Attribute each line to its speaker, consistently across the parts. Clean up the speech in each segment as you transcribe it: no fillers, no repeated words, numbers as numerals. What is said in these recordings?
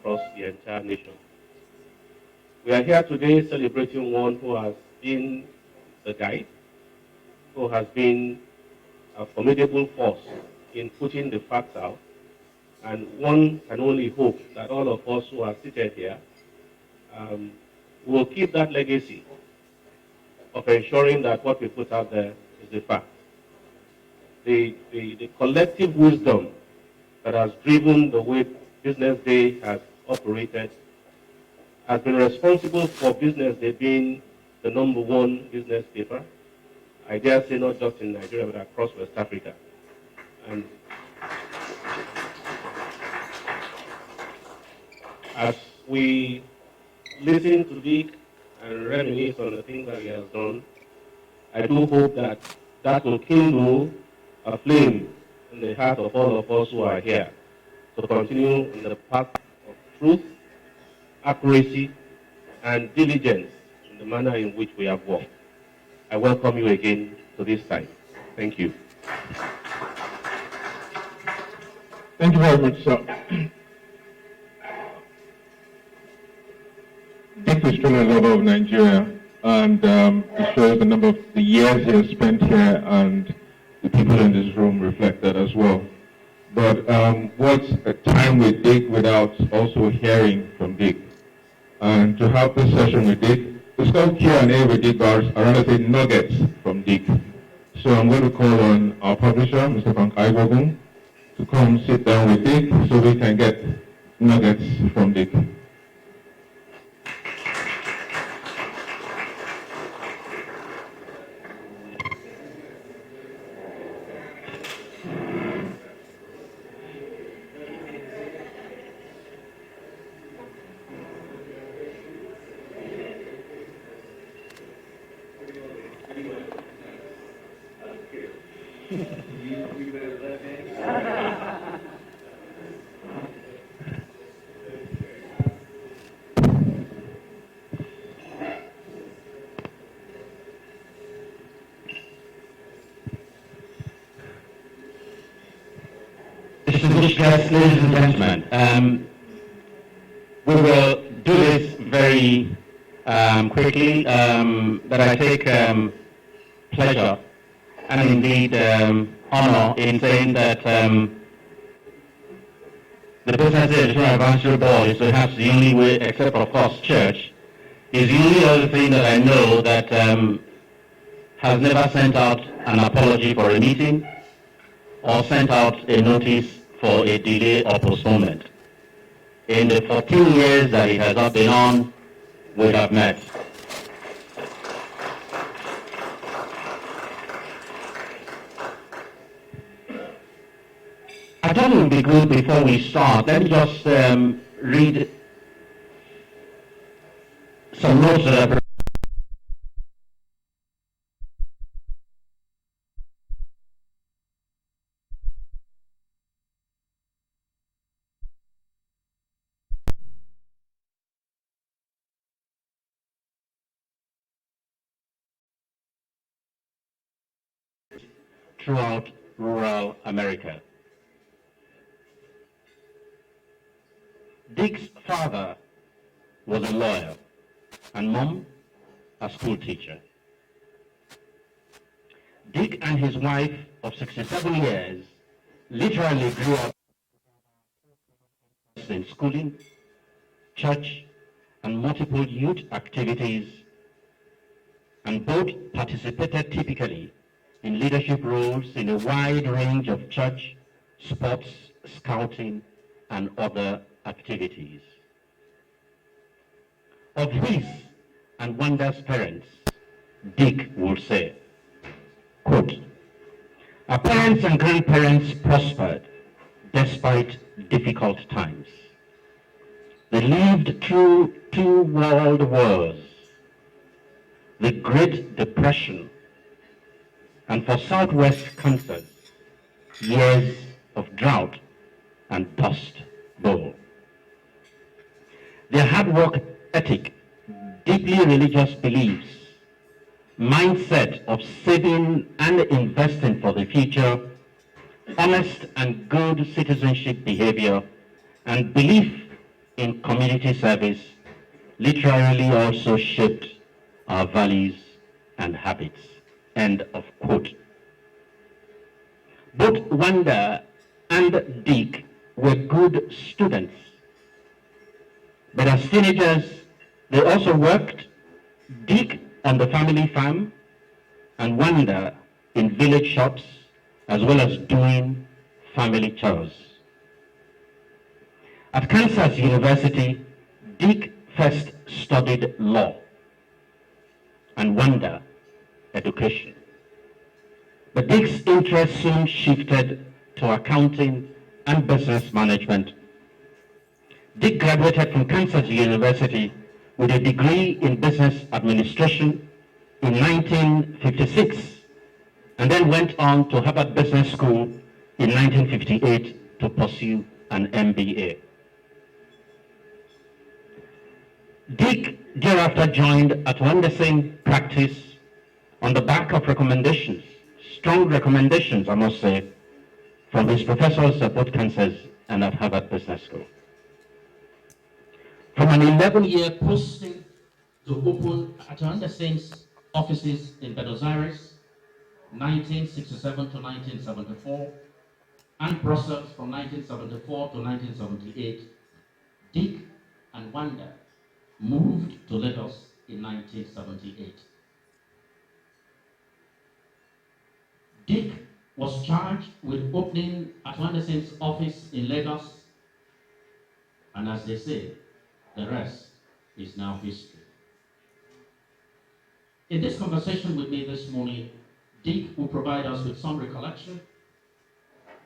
Speaker 1: across the entire nation. We are here today celebrating one who has been the guide, who has been a formidable force in putting the facts out, and one can only hope that all of us who are seated here will keep that legacy of ensuring that what we put out there is the fact. The collective wisdom that has driven the way Business Day has operated has been responsible for Business Day being the #1 business paper, I dare say not just in Nigeria, but across West Africa. And as we listen to Dick and reminisce on the things that he has done, I do hope that that will kindle a flame in the heart of all of us who are here to continue in the path of truth, accuracy, and diligence in the manner in which we have worked. I welcome you again to this site. Thank you.
Speaker 2: Thank you very much, sir. Dick is truly a lover of Nigeria, and it shows the number of the years he has spent here, and the people in this room reflect that as well. But what's a time with Dick without also hearing from Dick? And to have this session with Dick, it's called Q&A with Dick, but I rather say nuggets from Dick. So I'm going to call on our publisher, Mr. Frank Igogun, to come sit down with Dick so we can get nuggets from Dick.
Speaker 3: Distinguished guests, ladies and gentlemen, we will do this very quickly, but I take pleasure and indeed honor in saying that the Business Day Advisory Board is perhaps the only way, except of course church, is the only other thing that I know that has never sent out an apology for a meeting or sent out a notice for a delay or postponement. In the 14 years that it has not been on, we have met. I thought it would be good before we start. Let me just read some notes that I've throughout rural America. Dick's father was a lawyer and mom a school teacher. Dick and his wife of 67 years literally grew up in schooling, church, and multiple youth activities, and both participated typically in leadership roles in a wide range of church, sports, scouting, and other activities. Of his and Wanda's parents, Dick would say, quote, "Our parents and grandparents prospered despite difficult times. They lived through 2 world wars, the Great Depression, and for Southwest Kansas, years of drought and Dust Bowl. Their hard work ethic, deeply religious beliefs, mindset of saving and investing for the future, honest and good citizenship behavior, and belief in community service literally also shaped our values and habits. End of quote. Both Wanda and Dick were good students, but as teenagers, they also worked, Dick on the family farm and Wanda in village shops, as well as doing family chores. At Kansas University, Dick first studied law and Wanda education. But Dick's interest soon shifted to accounting and business management. Dick graduated from Kansas University with a degree in business administration in 1956 and then went on to Harvard Business School in 1958 to pursue an MBA. Dick thereafter joined at Wondersen practice on the back of recommendations, strong recommendations, I must say, from his professors at both Kansas and at Harvard Business School. From an 11-year posting to open at Wondersen's offices in Buenos Aires, 1967 to 1974, and Brussels from 1974 to 1978, Dick and Wanda moved to Lagos in 1978. Dick was charged with opening at Wondersen's office in Lagos, and as they say, the rest is now history. In this conversation with me this morning, Dick will provide us with some recollection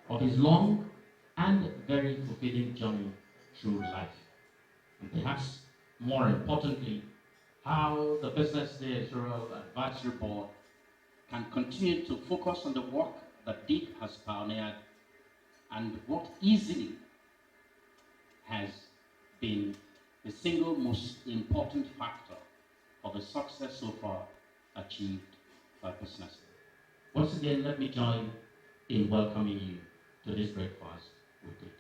Speaker 3: of his long and very fulfilling journey through life. And perhaps more importantly, how the BusinessDay Editorial Advisory Board can continue to focus on the work that Dick has pioneered and what easily has been the single most important factor for the success so far achieved by BusinessDay. Once again, let me join in welcoming you to this breakfast with Dick.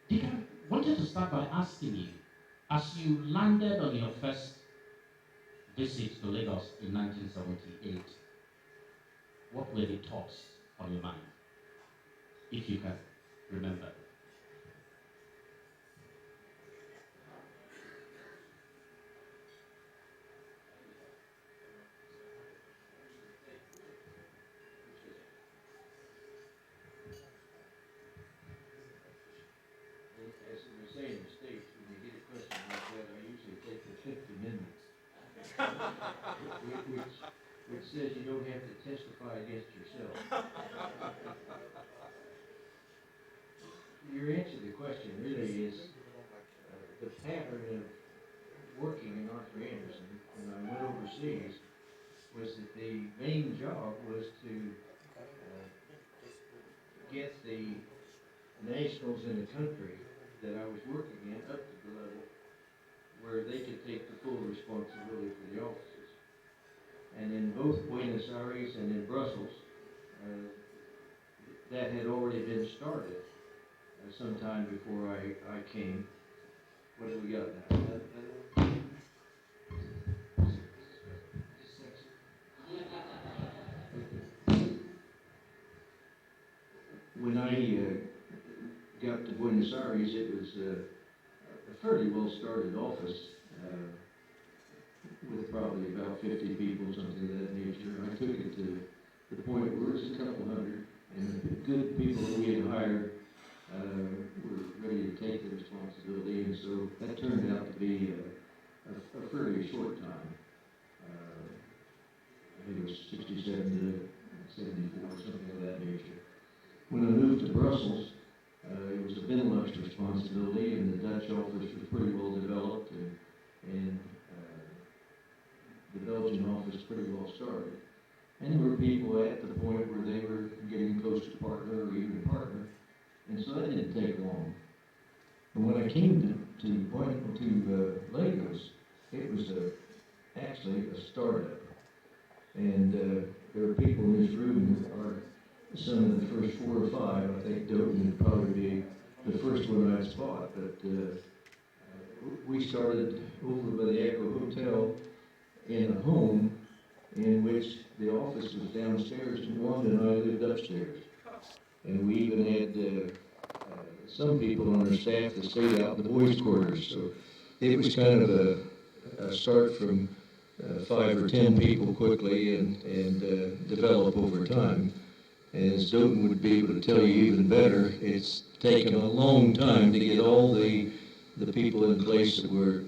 Speaker 3: Dick, I wanted to start by asking you, as you landed on your first visit to Lagos in 1978, what were the thoughts on your mind, if you can remember?
Speaker 4: As we say in the States, when you get a question like that, I usually take the Fifth Amendment, which says you don't have to testify against yourself. Your answer to the question really is the pattern of working in Arthur Anderson when I went overseas was that the main job was to get the nationals in the country that I was working in up to the level where they could take the full responsibility for the offices. And in both Buenos Aires and in Brussels, that had already been started sometime before I came. What do we got now? When I got to Buenos Aires, it was a fairly well-started office with probably about 50 people, something of that nature. I took it to the point where it was a couple hundred, and the good people that we had hired were ready to take the responsibility, and so that turned out to be a fairly short time. I think it was 67 to 74, something of that nature. When I moved to Brussels, it was a Benelux responsibility, and the Dutch office was pretty well developed, and the Belgian office pretty well started. And there were people at the point where they were getting close to partner or even partner, and so that didn't take long. And when I came to Lagos, it was actually a startup. And there are people in this room who are some of the first 4 or 5. I think Dothan would probably be the first one I'd spot, but we started over by the Echo Hotel in a home in which the office was downstairs and Wanda and I lived upstairs. And we even had some people on our staff that stayed out in the boys' quarters. So it was kind of a start from 5 or 10 people quickly and develop over time. As Dothan would be able to tell you even better, it's taken a long time to get all the people in place that were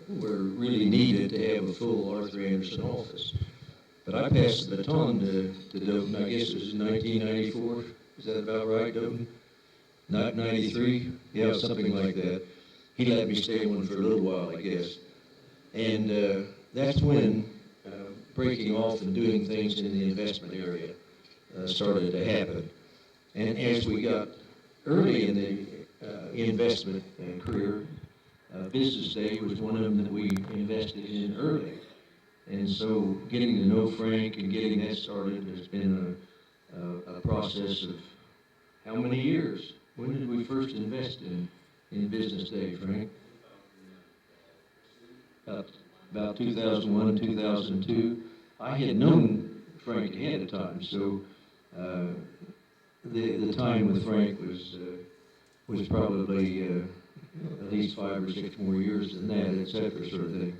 Speaker 4: really needed to have a full Arthur Anderson office. But I passed the baton to Dothan, I guess it was in 1994. Is that about right, Dothan? Not 93? Yeah, something like that. He let me stay on for a little while, I guess. And that's when breaking off and doing things in the investment area started to happen. And as we got early in the investment career, BusinessDay was one of them that we invested in early. And so getting to know Frank and getting that started has been a process of how many years? When did we first invest in BusinessDay, Frank? About 2001, 2002. I had known Frank ahead of time, so the time with Frank was probably at least 5 or 6 more years than that, et cetera, sort of thing.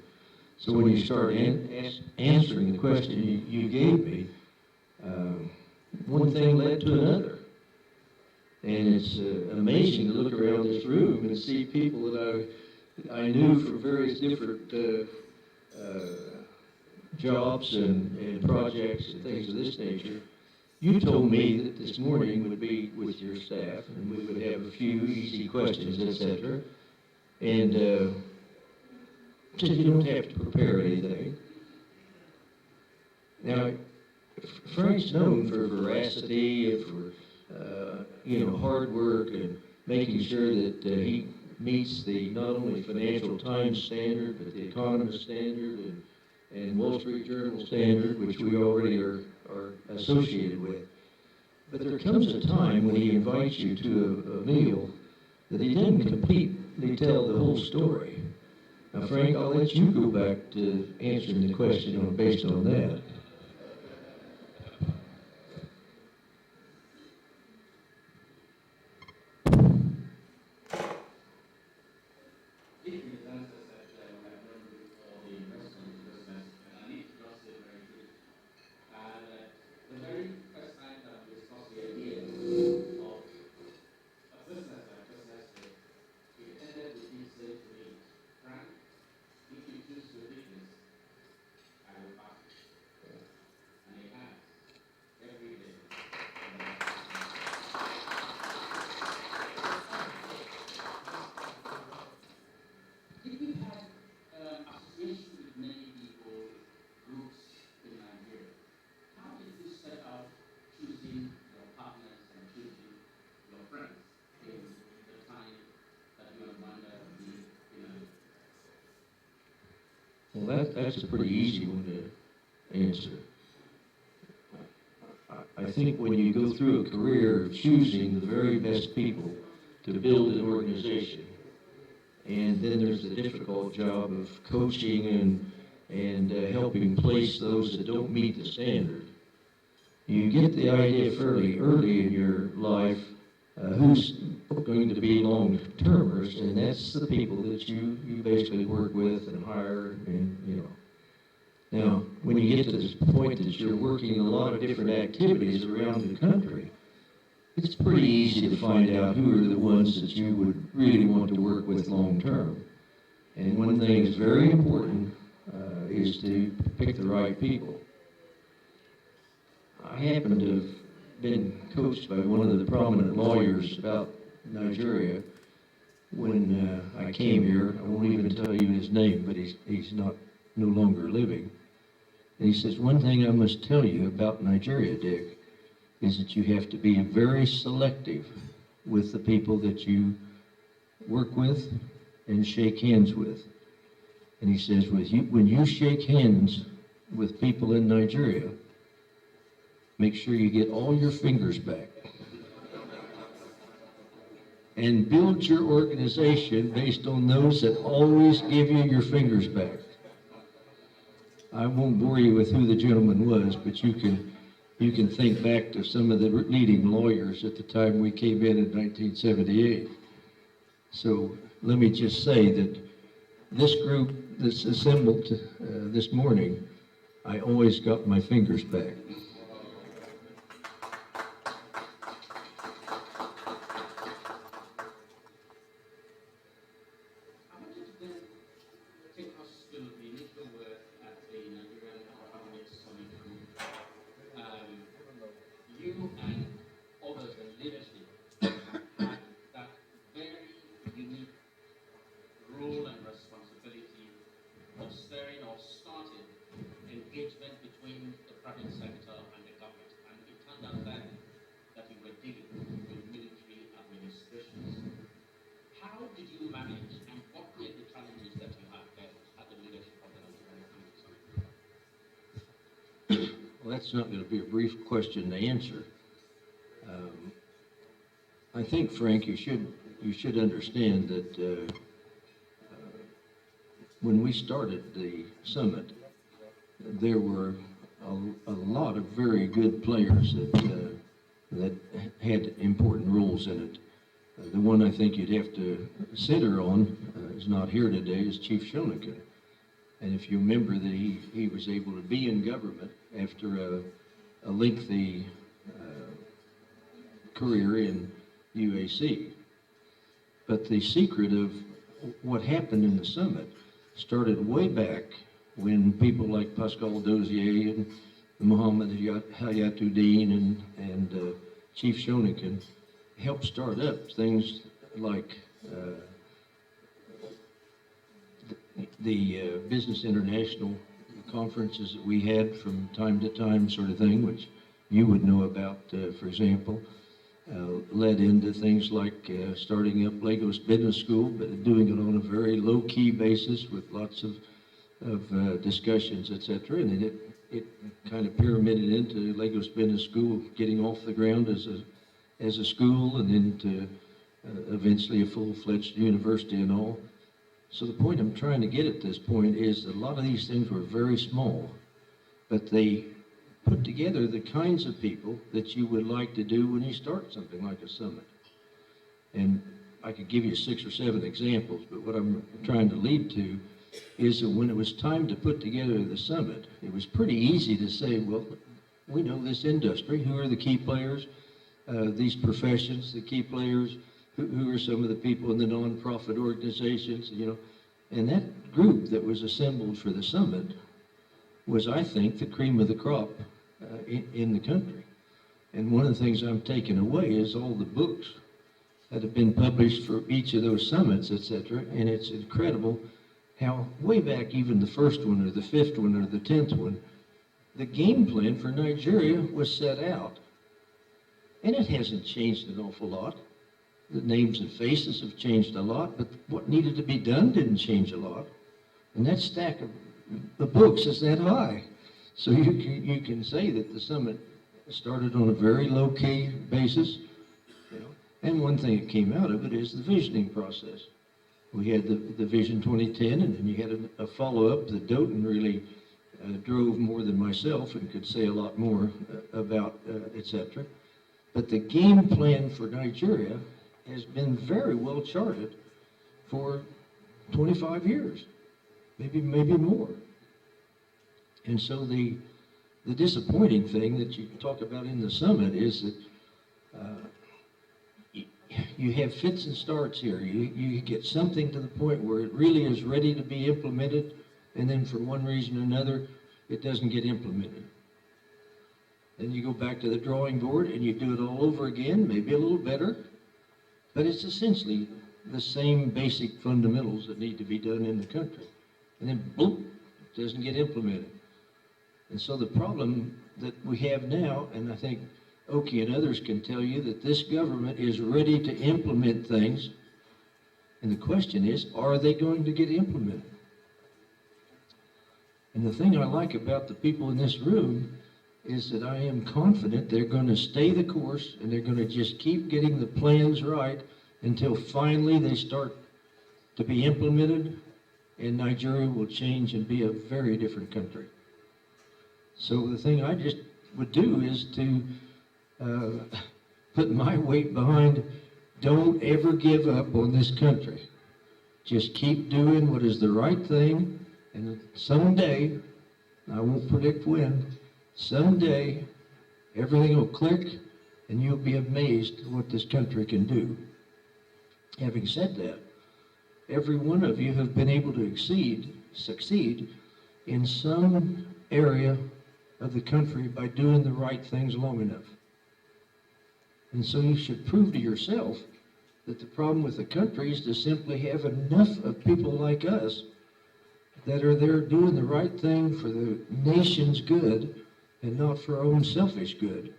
Speaker 4: So when you start answering the question you gave me, one thing led to another. And it's amazing to look around this room and see people that I knew from various different jobs and projects and things of this nature. You told me that this morning would be with your staff and we would have a few easy questions, etc. And so you don't have to prepare anything. Now, Frank's known for veracity and for hard work and making sure that he meets the not only Financial Times standard, but the Economist standard and Wall Street Journal standard, which we already are associated with. But there comes a time when he invites you to a meal that he didn't completely tell the whole story. Now, Frank, I'll let you go back to answering the question based on that. Well, that's a pretty easy one to answer. I think when you go through a career of choosing the very best people to build an organization, and then there's the difficult job of coaching and helping place those that don't meet the standard, you get the idea fairly early in your life who's going to be long-termers, and that's the people that you basically work with and hire, and Now, when you get to this point that you're working in a lot of different activities around the country, it's pretty easy to find out who are the ones that you would really want to work with long-term. And one thing that's very important is to pick the right people. I happen to have been coached by one of the prominent lawyers about Nigeria when I came here. I won't even tell you his name, but he's no longer living. And he says, one thing I must tell you about Nigeria, Dick, is that you have to be very selective with the people that you work with and shake hands with. And he says, when you shake hands with people in Nigeria, make sure you get all your fingers back. And build your organization based on those that always give you your fingers back. I won't bore you with who the gentleman was, but you can think back to some of the leading lawyers at the time we came in 1978. So let me just say that this group that's assembled this morning, I always got my fingers back.
Speaker 3: Take us to the initial work at the Nigerian Economic Summit Group. You and others in leadership had that very unique role and responsibility of stirring or starting engagement between the private sector and the government. And it turned out then that you were dealing with military administrations. How did you manage, and what were the challenges that you had there at the leadership of the Nigerian Economic Summit?
Speaker 4: Well, that's not going to be a brief question to answer. I think, Frank, you should understand that when we started the summit, there were a lot of very good players that had important roles in it. The one I think you'd have to center on is not here today, is Chief Shonikan. And if you remember that he was able to be in government after a lengthy career in UAC. But the secret of what happened in the summit started way back when people like Pascal Dozier and Mohammed Hayatuddin and Chief Shonikan helped start up things like the Business International conferences that we had from time to time, sort of thing, which you would know about, for example, led into things like starting up Lagos Business School, but doing it on a very low-key basis with lots of discussions, etc. And then it kind of pyramided into Lagos Business School getting off the ground as a school, and then to eventually a full-fledged university and all. So the point I'm trying to get at this point is that a lot of these things were very small, but they put together the kinds of people that you would like to do when you start something like a summit. And I could give you 6 or 7 examples, but what I'm trying to lead to is that when it was time to put together the summit, it was pretty easy to say, well, we know this industry, who are the key players, these professions, the key players, who are some of the people in the nonprofit organizations, and that group that was assembled for the summit was, I think, the cream of the crop in the country. And one of the things I'm taking away is all the books that have been published for each of those summits, etc. And it's incredible how way back, even the first one or the 5th one or the 10th one, the game plan for Nigeria was set out. And it hasn't changed an awful lot. The names and faces have changed a lot, but what needed to be done didn't change a lot. And that stack of the books is that high. So you can say that the summit started on a very low-key basis, And one thing that came out of it is the visioning process. We had the Vision 2010, and then you had a follow-up that Doughton really drove more than myself and could say a lot more about, etc. But the game plan for Nigeria has been very well charted for 25 years, maybe more. And so the disappointing thing that you talk about in the summit is that you have fits and starts here. You get something to the point where it really is ready to be implemented, and then for one reason or another, it doesn't get implemented. Then you go back to the drawing board and you do it all over again, maybe a little better, but it's essentially the same basic fundamentals that need to be done in the country. And then, boom, it doesn't get implemented. And so the problem that we have now, and I think Oki and others can tell you that this government is ready to implement things, and the question is, are they going to get implemented? And the thing I like about the people in this room is that I am confident they're going to stay the course and they're going to just keep getting the plans right until finally they start to be implemented and Nigeria will change and be a very different country. So the thing I just would do is to put my weight behind, don't ever give up on this country. Just keep doing what is the right thing, and someday, I won't predict when, someday everything will click and you'll be amazed at what this country can do. Having said that, every one of you have been able to succeed in some area of the country by doing the right things long enough. And so you should prove to yourself that the problem with the country is to simply have enough of people like us that are there doing the right thing for the nation's good and not for our own selfish good.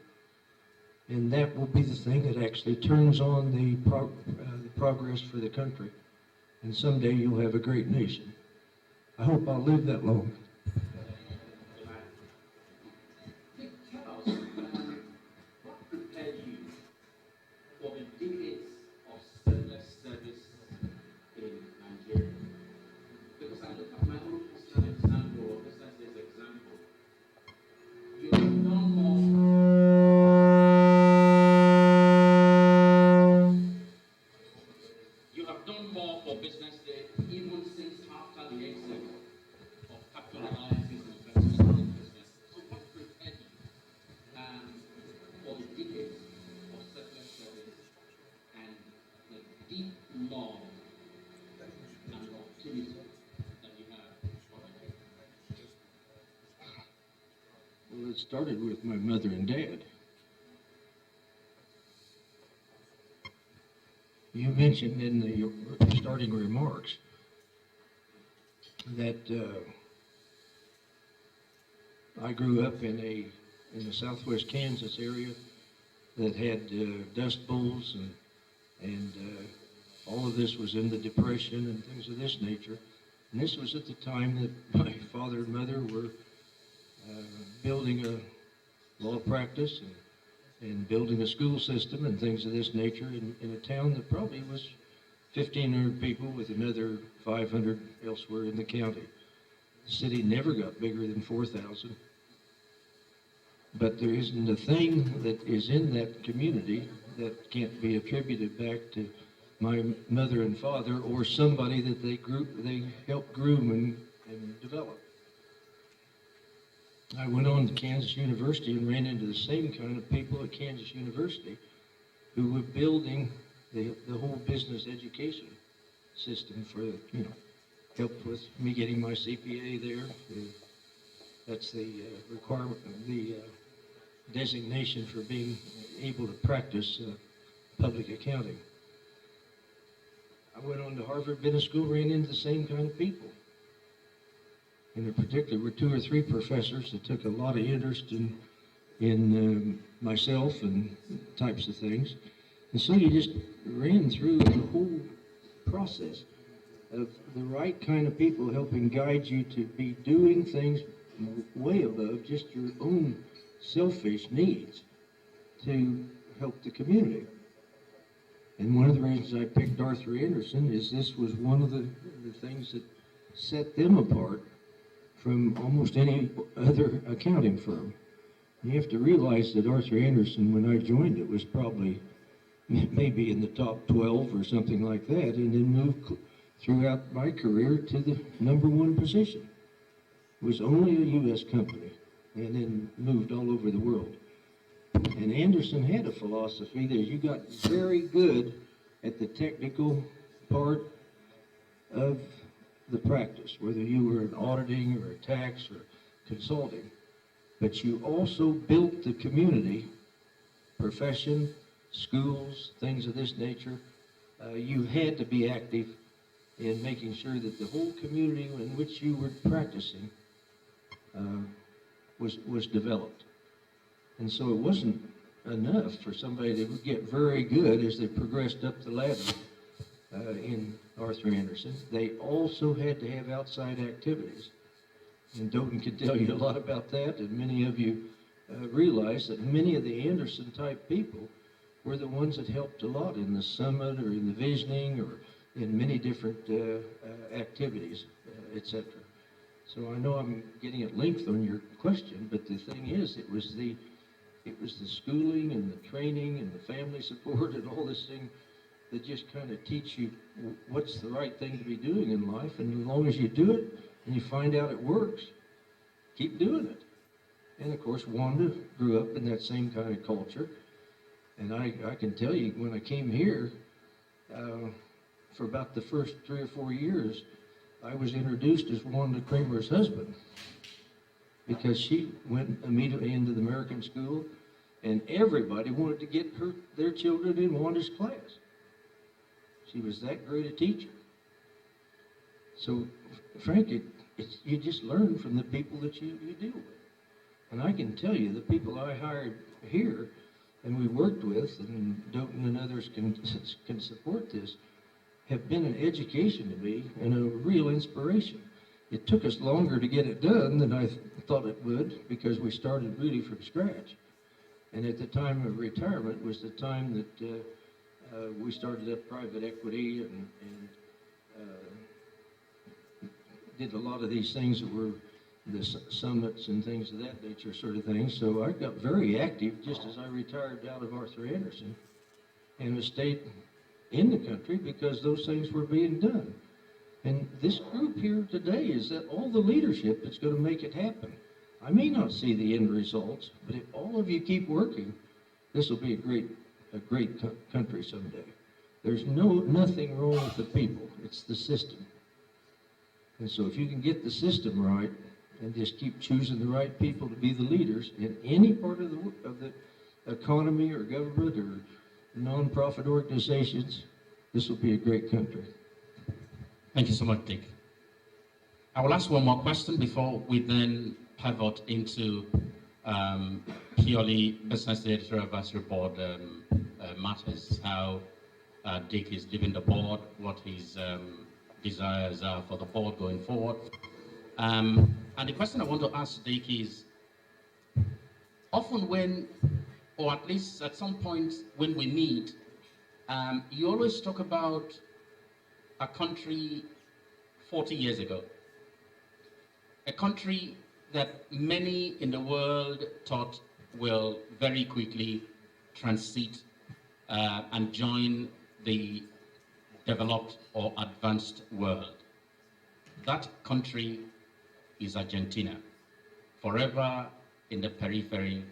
Speaker 4: And that will be the thing that actually turns on the progress for the country. And someday you'll have a great nation. I hope I'll live that long.
Speaker 5: Tell us, what prepared you for the decades of selfless service in Nigeria? Because I look at my own personal example, or BusinessDay's example, you have done more for BusinessDay even since after the exit of capital alliances and venture business. So what prepared you for the decades of selfless service and the deep love and optimism that you have for Nigeria?
Speaker 4: Well, it started with my mother and dad. You mentioned in the starting remarks that I grew up in the southwest Kansas area that had dust bowls and all of this was in the Depression and things of this nature. And this was at the time that my father and mother were building a law practice and building a school system and things of this nature in a town that probably was 1,500 people with another 500 elsewhere in the county. The city never got bigger than 4,000. But there isn't a thing that is in that community that can't be attributed back to my mother and father or somebody that they helped groom and develop. I went on to Kansas University and ran into the same kind of people at Kansas University who were building the whole business education system for, helped with me getting my CPA there. That's the requirement, the designation for being able to practice public accounting. I went on to Harvard Business School, ran into the same kind of people. And in particular, were 2 or 3 professors that took a lot of interest in myself and types of things. And so you just ran through the whole process of the right kind of people helping guide you to be doing things way above just your own selfish needs to help the community. And one of the reasons I picked Arthur Andersen is this was one of the things that set them apart from almost any other accounting firm. You have to realize that Arthur Andersen, when I joined it, was probably maybe in the top 12 or something like that, and then moved throughout my career to the #1 position. It was only a U.S. company, and then moved all over the world. And Andersen had a philosophy that you got very good at the technical part of the practice, whether you were in auditing or a tax or consulting, but you also built the community, profession, schools, things of this nature. You had to be active in making sure that the whole community in which you were practicing was developed. And so it wasn't enough for somebody that would get very good as they progressed up the ladder in Arthur Andersen. They also had to have outside activities. And Doden could tell you a lot about that, and many of you realized that many of the Anderson type people were the ones that helped a lot in the summit or in the visioning or in many different activities, etc. So I know I'm getting at length on your question, but the thing is, it was the schooling and the training and the family support and all this thing that just kind of teach you what's the right thing to be doing in life. And as long as you do it and you find out it works, keep doing it. And of course, Wanda grew up in that same kind of culture. And I can tell you, when I came here, for about the first 3 or 4 years, I was introduced as Wanda Kramer's husband, because she went immediately into the American school, and everybody wanted to get their children in Wanda's class. She was that great a teacher. So, Frank, you just learn from the people that you deal with. And I can tell you, the people I hired here and we worked with, and Doughton and others can support this, have been an education to me and a real inspiration. It took us longer to get it done than I thought it would, because we started really from scratch. And at the time of retirement was the time that we started up private equity and did a lot of these things that were the summits and things of that nature sort of thing. So I got very active just as I retired out of Arthur Andersen, and stayed in the country because those things were being done. And this group here today is that all the leadership that's going to make it happen. I may not see the end results, but if all of you keep working, this will be a great country someday. There's nothing wrong with the people. It's the system. And so if you can get the system right and just keep choosing the right people to be the leaders in any part of the economy or government or non-profit organizations, this will be a great country.
Speaker 5: Thank you so much, Dick. I will ask one more question before we then pivot into purely business editor advisory board matters, how Dick is leaving the board, what his desires are for the board going forward. And the question I want to ask Dick is, often when, or at least at some point when we meet, you always talk about a country 40 years ago. A country that many in the world thought will very quickly transit and join the developed or advanced world. That country is Argentina, forever in the periphery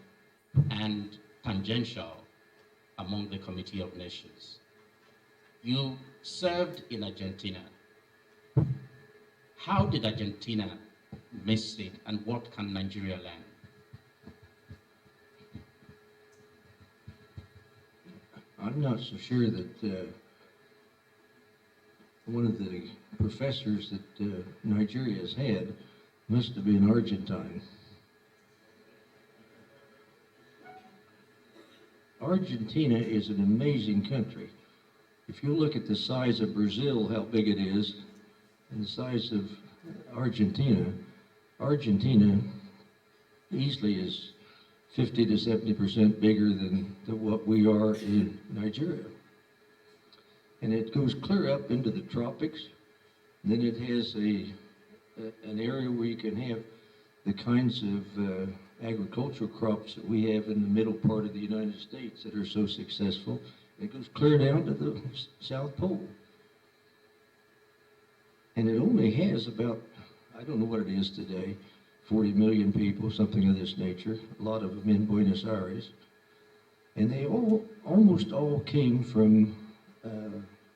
Speaker 5: and tangential among the Committee of Nations. You served in Argentina. How did Argentina miss it, and what can Nigeria learn?
Speaker 4: I'm not so sure that one of the professors that Nigeria has had must have been Argentine. Argentina is an amazing country. If you look at the size of Brazil, how big it is, and the size of Argentina, Argentina easily is 50 to 70% bigger than what we are in Nigeria. And it goes clear up into the tropics. And then it has an area where you can have the kinds of agricultural crops that we have in the middle part of the United States that are so successful. It goes clear down to the South Pole. And it only has about, I don't know what it is today, 40 million people, something of this nature, a lot of them in Buenos Aires. And they almost all came from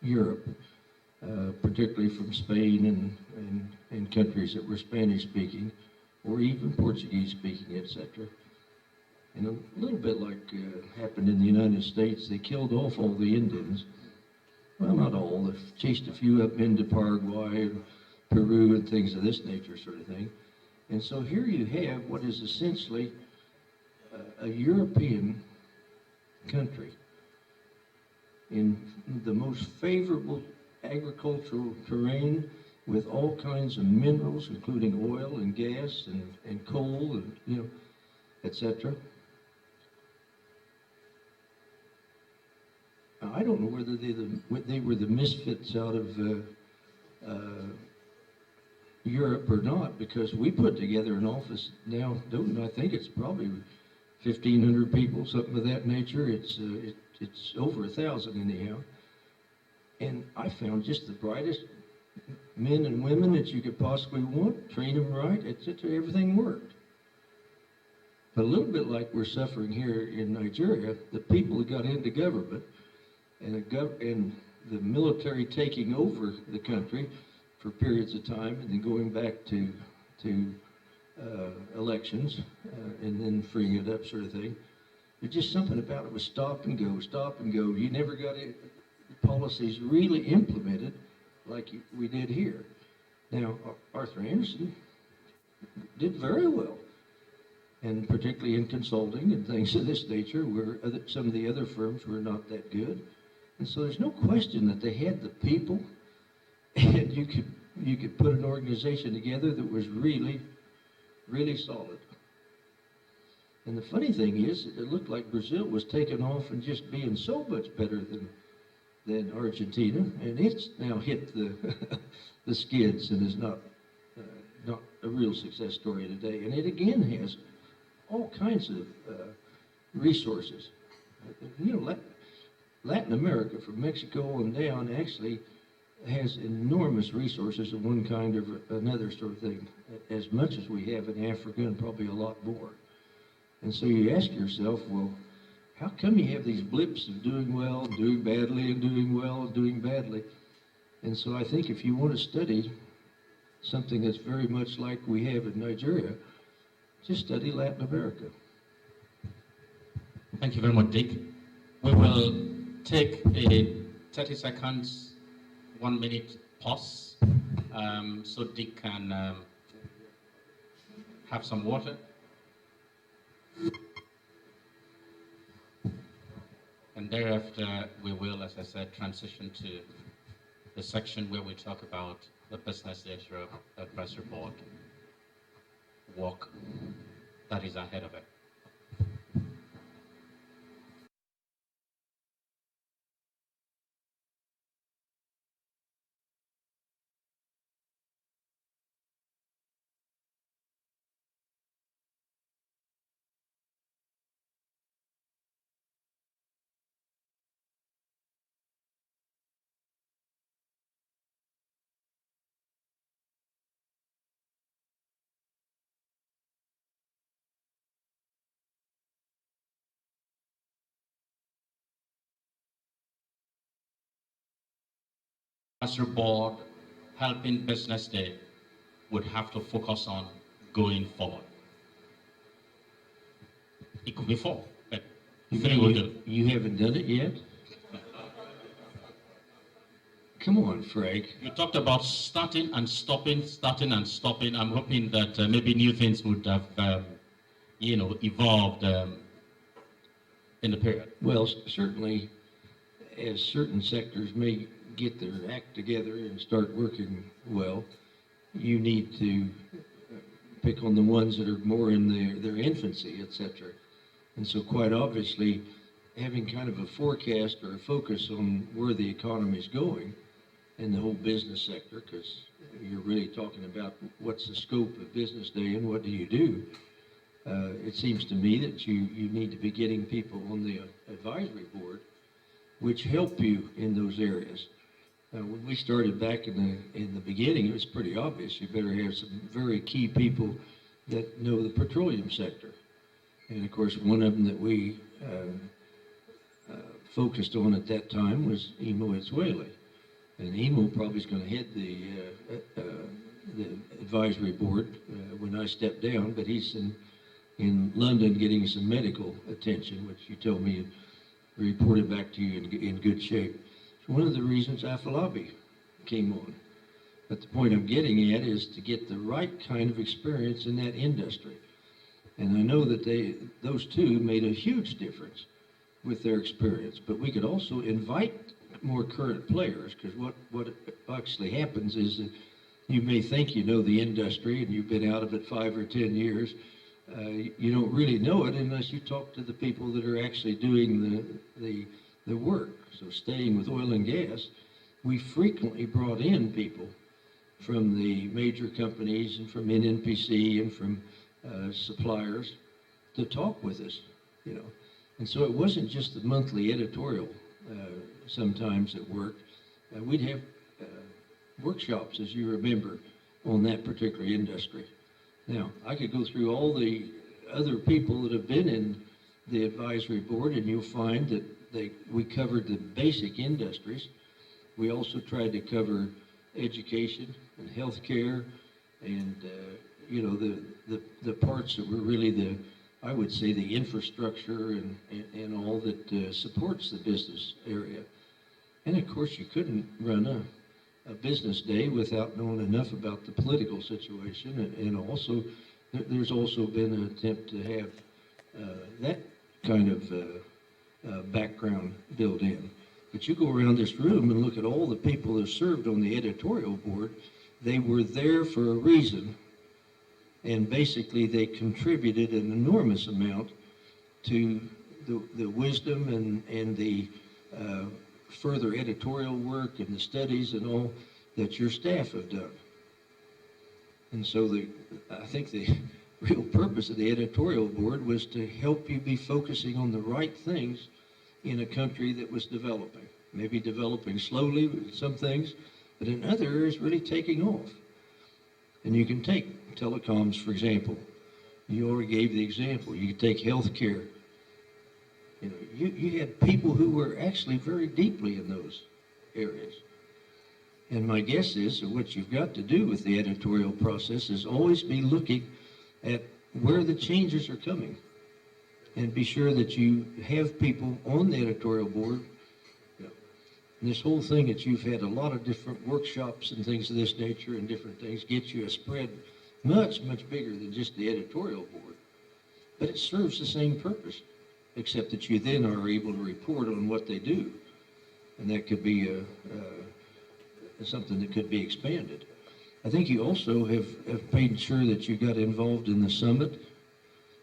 Speaker 4: Europe, particularly from Spain and countries that were Spanish-speaking, or even Portuguese-speaking, etc. And a little bit like happened in the United States, they killed off all the Indians. Well, not all. They chased a few up into Paraguay and Peru and things of this nature sort of thing. And so here you have what is essentially a European country in the most favorable agricultural terrain with all kinds of minerals, including oil and gas and coal, and etc. I don't know whether they were the misfits out of Europe or not, because we put together an office now, I think it's probably 1,500 people, something of that nature. It's over 1,000 anyhow. And I found just the brightest men and women that you could possibly want, train them right, etc. Everything worked. But a little bit like we're suffering here in Nigeria, the people that got into government and the military taking over the country for periods of time, and then going back to elections, and then freeing it up, sort of thing. There's just something about it was stop and go, stop and go. You never got policies really implemented like we did here. Now, Arthur Anderson did very well, and particularly in consulting and things of this nature, where some of the other firms were not that good. And so there's no question that they had the people, and you could put an organization together that was really, really solid. And the funny thing is, it looked like Brazil was taking off and just being so much better than Argentina, and it's now hit the the skids and is not a real success story today. And it again has all kinds of resources. You know, Latin America, from Mexico on down, actually has enormous resources of one kind or another, sort of thing, as much as we have in Africa, and probably a lot more. And so you ask yourself, well, how come you have these blips of doing well, doing badly, and doing well, and doing badly? And so I think if you want to study something that's very much like we have in Nigeria, just study Latin America.
Speaker 5: Thank you very much, Dick. We will take a 30 seconds, 1 minute pause, so Dick can have some water. And thereafter, we will, as I said, transition to the section where we talk about the BusinessDay Advisory Board work that is ahead of it. Advisory Board helping BusinessDay would have to focus on going forward. It could be 4, but 3 will do.
Speaker 4: You haven't done it yet? Come on, Frank.
Speaker 5: You talked about starting and stopping. I'm hoping that maybe new things would have, evolved in the period.
Speaker 4: Well, certainly, as certain sectors may get their act together and start working well, you need to pick on the ones that are more in their infancy, etc. And so quite obviously, having kind of a forecast or a focus on where the economy is going in the whole business sector, because you're really talking about what's the scope of BusinessDay and what do you do. It seems to me that you need to be getting people on the advisory board which help you in those areas. When we started back in the beginning, it was pretty obvious. You better have some very key people that know the petroleum sector. And of course, one of them that we focused on at that time was Imo Ezuele. And Imo probably is going to head the advisory board when I step down, but he's in London getting some medical attention, which you told me reported back to you in good shape. So one of the reasons Afalabi came on. But the point I'm getting at is to get the right kind of experience in that industry. And I know that those two made a huge difference with their experience, but we could also invite more current players, because what actually happens is that you may think you know the industry and you've been out of it 5 or 10 years, You don't really know it unless you talk to the people that are actually doing the work. So staying with oil and gas, we frequently brought in people from the major companies and from NNPC and from suppliers to talk with us, you know. And so it wasn't just the monthly editorial sometimes at work. We'd have workshops, as you remember, on that particular industry. Now, I could go through all the other people that have been in the advisory board, and you'll find that we covered the basic industries. We also tried to cover education and healthcare, and you know, the parts that were really I would say the infrastructure and all that supports the business area. And of course, you couldn't run a business day without knowing enough about the political situation, and also there's also been an attempt to have that kind of background built in. But you go around this room and look at all the people that served on the editorial board. They were there for a reason, and basically they contributed an enormous amount to the wisdom and the further editorial work and the studies and all that your staff have done. And so I think the real purpose of the editorial board was to help you be focusing on the right things in a country that was developing. Maybe developing slowly with some things, but in other areas really taking off. And you can take telecoms, for example. You already gave the example. You can take healthcare. You know, you had people who were actually very deeply in those areas. And my guess is that what you've got to do with the editorial process is always be looking at where the changes are coming, and be sure that you have people on the editorial board. You know, and this whole thing that you've had a lot of different workshops and things of this nature and different things gets you a spread much, much bigger than just the editorial board. But it serves the same purpose, except that you then are able to report on what they do. And that could be something that could be expanded. I think you also have made sure that you got involved in the summit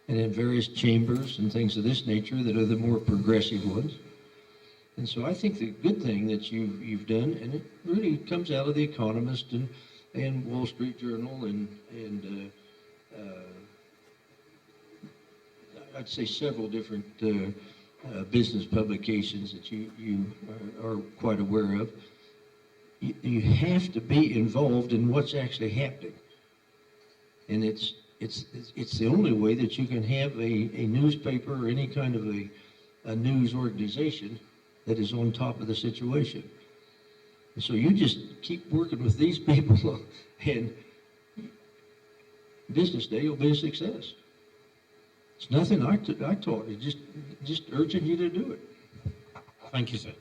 Speaker 4: and in various chambers and things of this nature that are the more progressive ones. And so I think the good thing that you've done, and it really comes out of The Economist and Wall Street Journal and I'd say several different business publications that you are quite aware of. You have to be involved in what's actually happening, and it's the only way that you can have a newspaper or any kind of a news organization that is on top of the situation. And so you just keep working with these people, and Business Day will be a success. It's nothing I taught. It's just urging you to do it.
Speaker 5: Thank you, sir.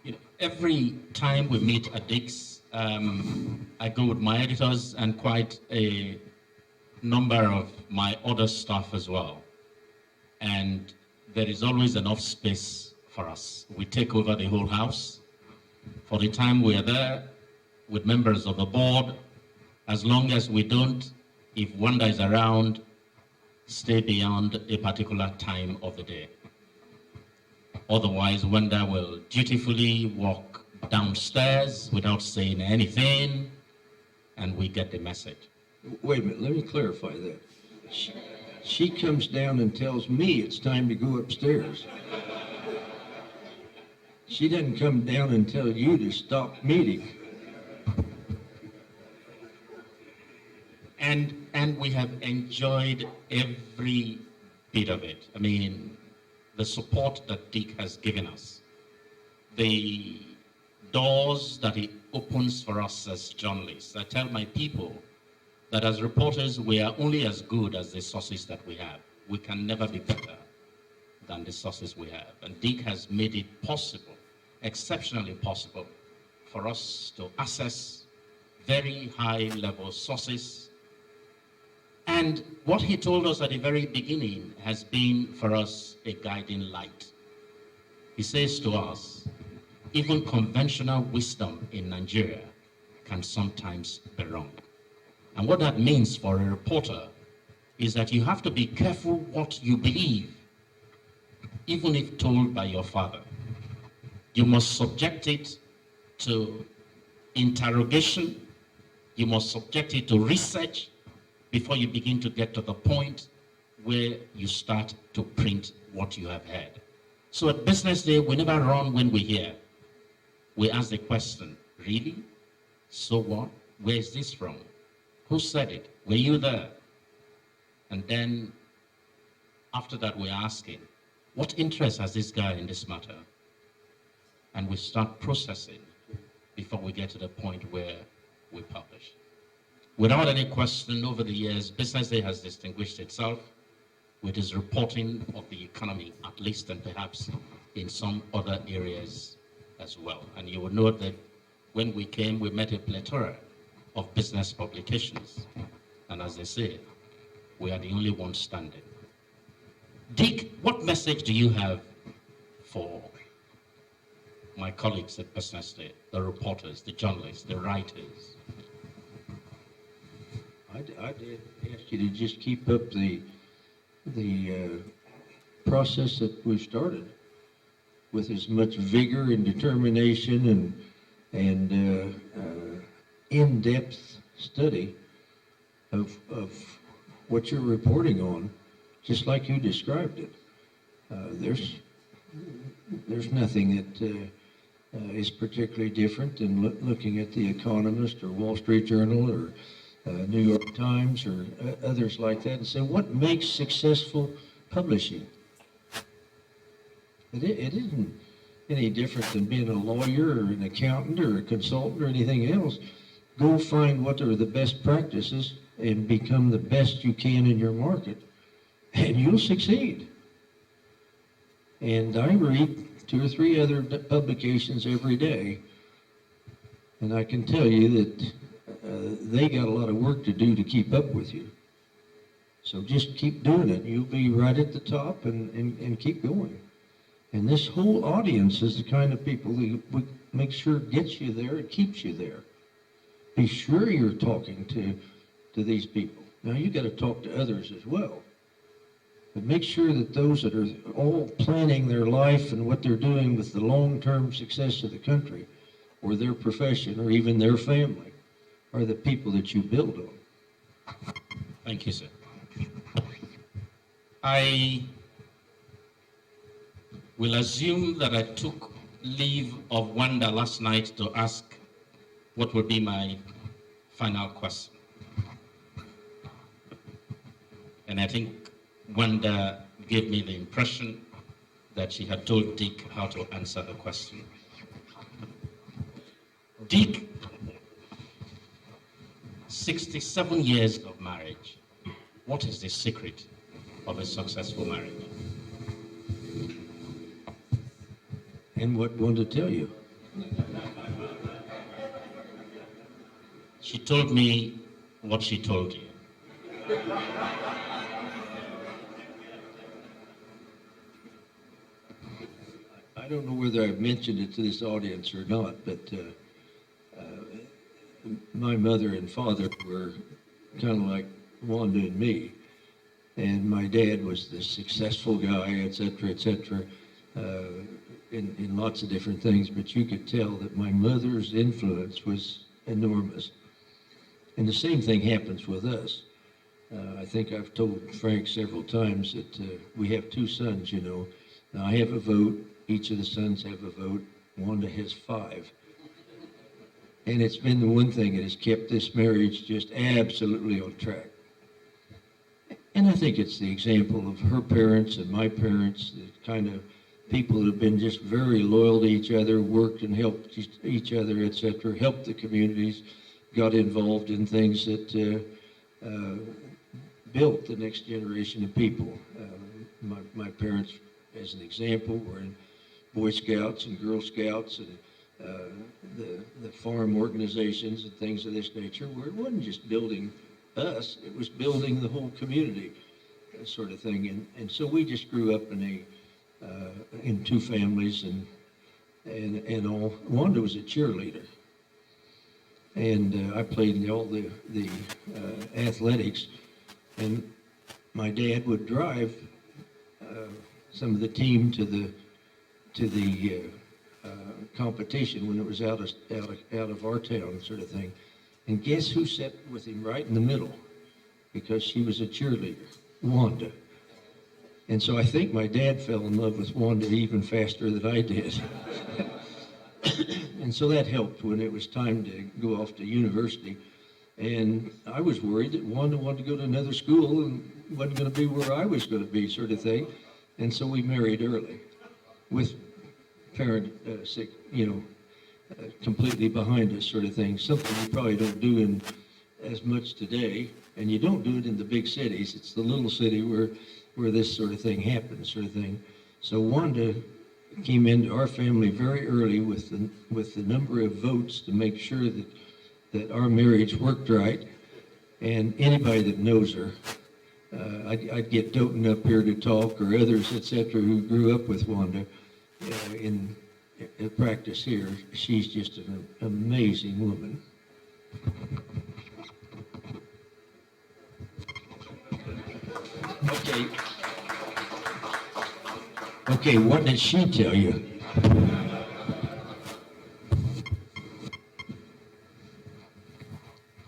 Speaker 5: You know, every time we meet at Dick's, I go with my editors and quite a number of my other staff as well. And there is always enough space for us. We take over the whole house. For the time we are there with members of the board, as long as we don't, if Wanda is around, stay beyond a particular time of the day. Otherwise, Wanda will dutifully walk downstairs without saying anything, and we get the message.
Speaker 4: Wait a minute, let me clarify that. She comes down and tells me it's time to go upstairs. She doesn't come down and tell you to stop meeting.
Speaker 5: And we have enjoyed every bit of it. I mean, the support that Dick has given us, the doors that he opens for us as journalists. I tell my people that as reporters, we are only as good as the sources that we have. We can never be better than the sources we have. And Dick has made it possible, exceptionally possible, for us to access very high-level sources. And what he told us at the very beginning has been for us a guiding light. He says to us, even conventional wisdom in Nigeria can sometimes be wrong. And what that means for a reporter is that you have to be careful what you believe, even if told by your father. You must subject it to interrogation. You must subject it to research before you begin to get to the point where you start to print what you have heard. So at Business Day, we never run when we hear. We ask the question, really? So what? Where is this from? Who said it? Were you there? And then after that, we're asking, what interest has this guy in this matter? And we start processing before we get to the point where we publish. Without any question, over the years, Business Day has distinguished itself with its reporting of the economy, at least, and perhaps in some other areas as well. And you will note that when we came, we met a plethora of business publications. And as they say, we are the only ones standing. Dick, what message do you have for my colleagues at Business Day, the reporters, the journalists, the writers?
Speaker 4: I'd ask you to just keep up the process that we've started with as much vigor and determination and in-depth study of what you're reporting on, just like you described it. There's nothing that is particularly different than looking at The Economist or Wall Street Journal or New York Times or others like that and say, what makes successful publishing? It isn't any different than being a lawyer or an accountant or a consultant or anything else. Go find what are the best practices and become the best you can in your market, and you'll succeed. And I read 2 or 3 other publications every day, and I can tell you that they got a lot of work to do to keep up with you. So just keep doing it. You'll be right at the top and keep going. And this whole audience is the kind of people who make sure gets you there and keeps you there. Be sure you're talking to these people. Now you got to talk to others as well. But make sure that those that are all planning their life and what they're doing with the long-term success of the country or their profession or even their family are the people that you build on.
Speaker 5: Thank you, sir. I will assume that I took leave of Wanda last night to ask what would be my final question. And I think Wanda gave me the impression that she had told Dick how to answer the question. Dick, 67 years of marriage. What is the secret of a successful marriage?
Speaker 4: And what one to tell you?
Speaker 5: She told me what she told you.
Speaker 4: I don't know whether I've mentioned it to this audience or not, but my mother and father were kind of like Wanda and me. And my dad was the successful guy, et cetera, in lots of different things. But you could tell that my mother's influence was enormous. And the same thing happens with us. I think I've told Frank several times that we have 2 sons, you know. Now I have a vote. Each of the sons have a vote. Wanda has 5. And it's been the one thing that has kept this marriage just absolutely on track. And I think it's the example of her parents and my parents, the kind of people that have been just very loyal to each other, worked and helped each other, et cetera, helped the communities, got involved in things that built the next generation of people. My parents, as an example, were in Boy Scouts and Girl Scouts and the farm organizations and things of this nature, where it wasn't just building us, it was building the whole community, sort of thing. And so we just grew up in 2 families and all. Wanda was a cheerleader. And I played in all the athletics. And my dad would drive some of the team to the competition when it was out of our town, sort of thing. And guess who sat with him right in the middle? Because she was a cheerleader, Wanda. And so I think my dad fell in love with Wanda even faster than I did. And so that helped when it was time to go off to university. And I was worried that Wanda wanted to go to another school and wasn't going to be where I was going to be, sort of thing. And so we married early with parent completely behind us, sort of thing. Something we probably don't do in as much today, and you don't do it in the big cities. It's the little city where this sort of thing happens, sort of thing. So Wanda came into our family very early with the number of votes to make sure that our marriage worked right. And anybody that knows her, I'd get Doughton up here to talk, or others, etc., who grew up with Wanda in practice here. She's just an amazing woman. Okay, what did she tell you?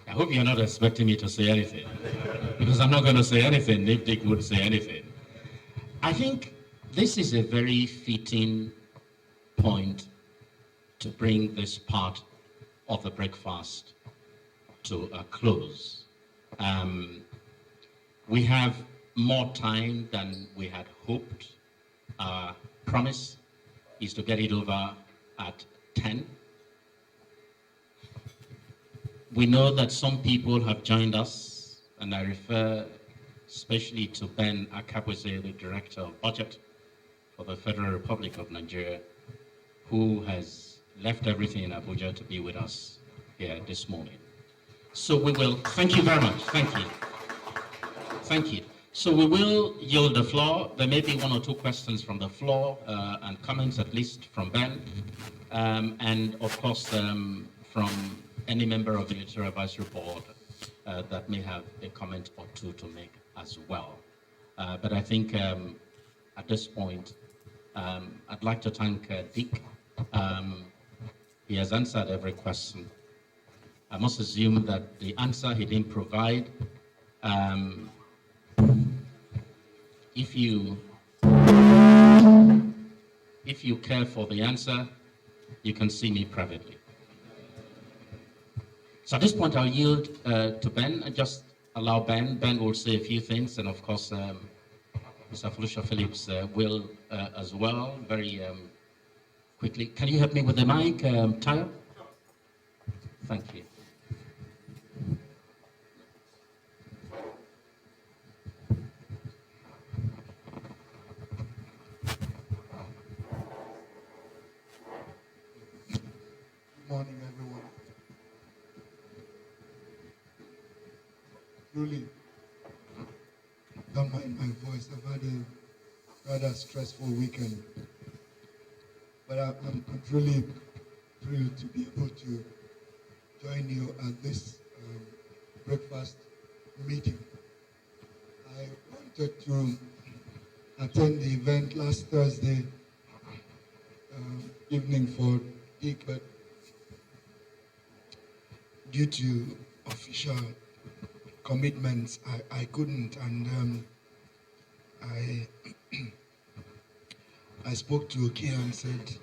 Speaker 6: I hope you're not expecting me to say anything, because I'm not going to say anything if Dick would say anything. I think this is a very fitting point to bring this part of the breakfast to a close. We have more time than we had hoped. Our promise is to get it over at 10. We know that some people have joined us, and I refer especially to Ben Akabweze, the Director of Budget for the Federal Republic of Nigeria, who has left everything in Abuja to be with us here this morning. So we will, thank you very much, thank you. Thank you. So we will yield the floor. There may be one or two questions from the floor and comments at least from Ben, and of course from any member of the Editorial Advisory Board that may have a comment or two to make as well. But I think at this point, I'd like to thank Dick. He has answered every question. I must assume that the answer he didn't provide, if you care for the answer, you can see me privately. So at this point, I'll yield to Ben and just allow Ben. Ben will say a few things, and of course, Mr. Felucia Phillips will as well, very quickly. Can you help me with the mic, Tayo? Thank you.
Speaker 7: Good morning, everyone. Truly, don't mind my voice. I've had a rather stressful weekend. But I'm truly thrilled to be able to join you at this breakfast meeting. I wanted to attend the event last Thursday evening for Dick, but due to official commitments, I couldn't, and I spoke to Okia and said,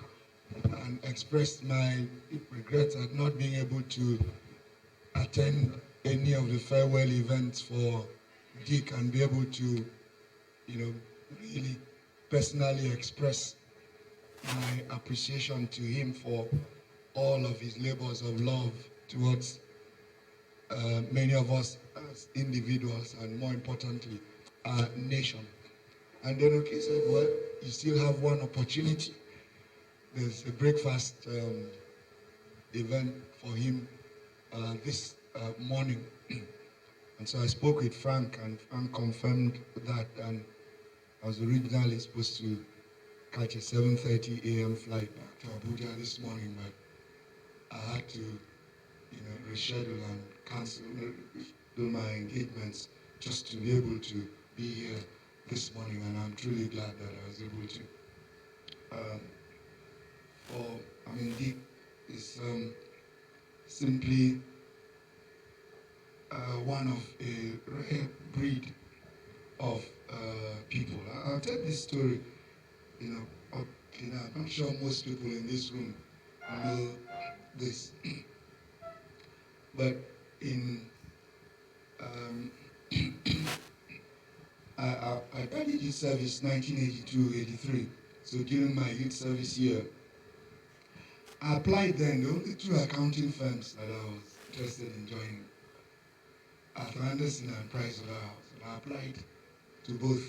Speaker 7: and expressed my regret at not being able to attend any of the farewell events for Dick and be able to, really personally express my appreciation to him for all of his labors of love towards many of us as individuals, and more importantly, our nation. And then Oki said, well, you still have one opportunity. There's a breakfast event for him this morning. And so I spoke with Frank, and Frank confirmed that, and I was originally supposed to catch a 7:30 a.m. flight back to Abuja this morning, but I had to reschedule and cancel my engagements just to be able to be here this morning, and I'm truly glad that I was able to. Dick is simply one of a rare breed of people. I'll tell this story. I'm not sure most people in this room know this, but in I did youth service 1982-83. So during my youth service year, I applied then. The only two accounting firms that I was interested in joining, Arthur Anderson and Price Waterhouse. And I applied to both.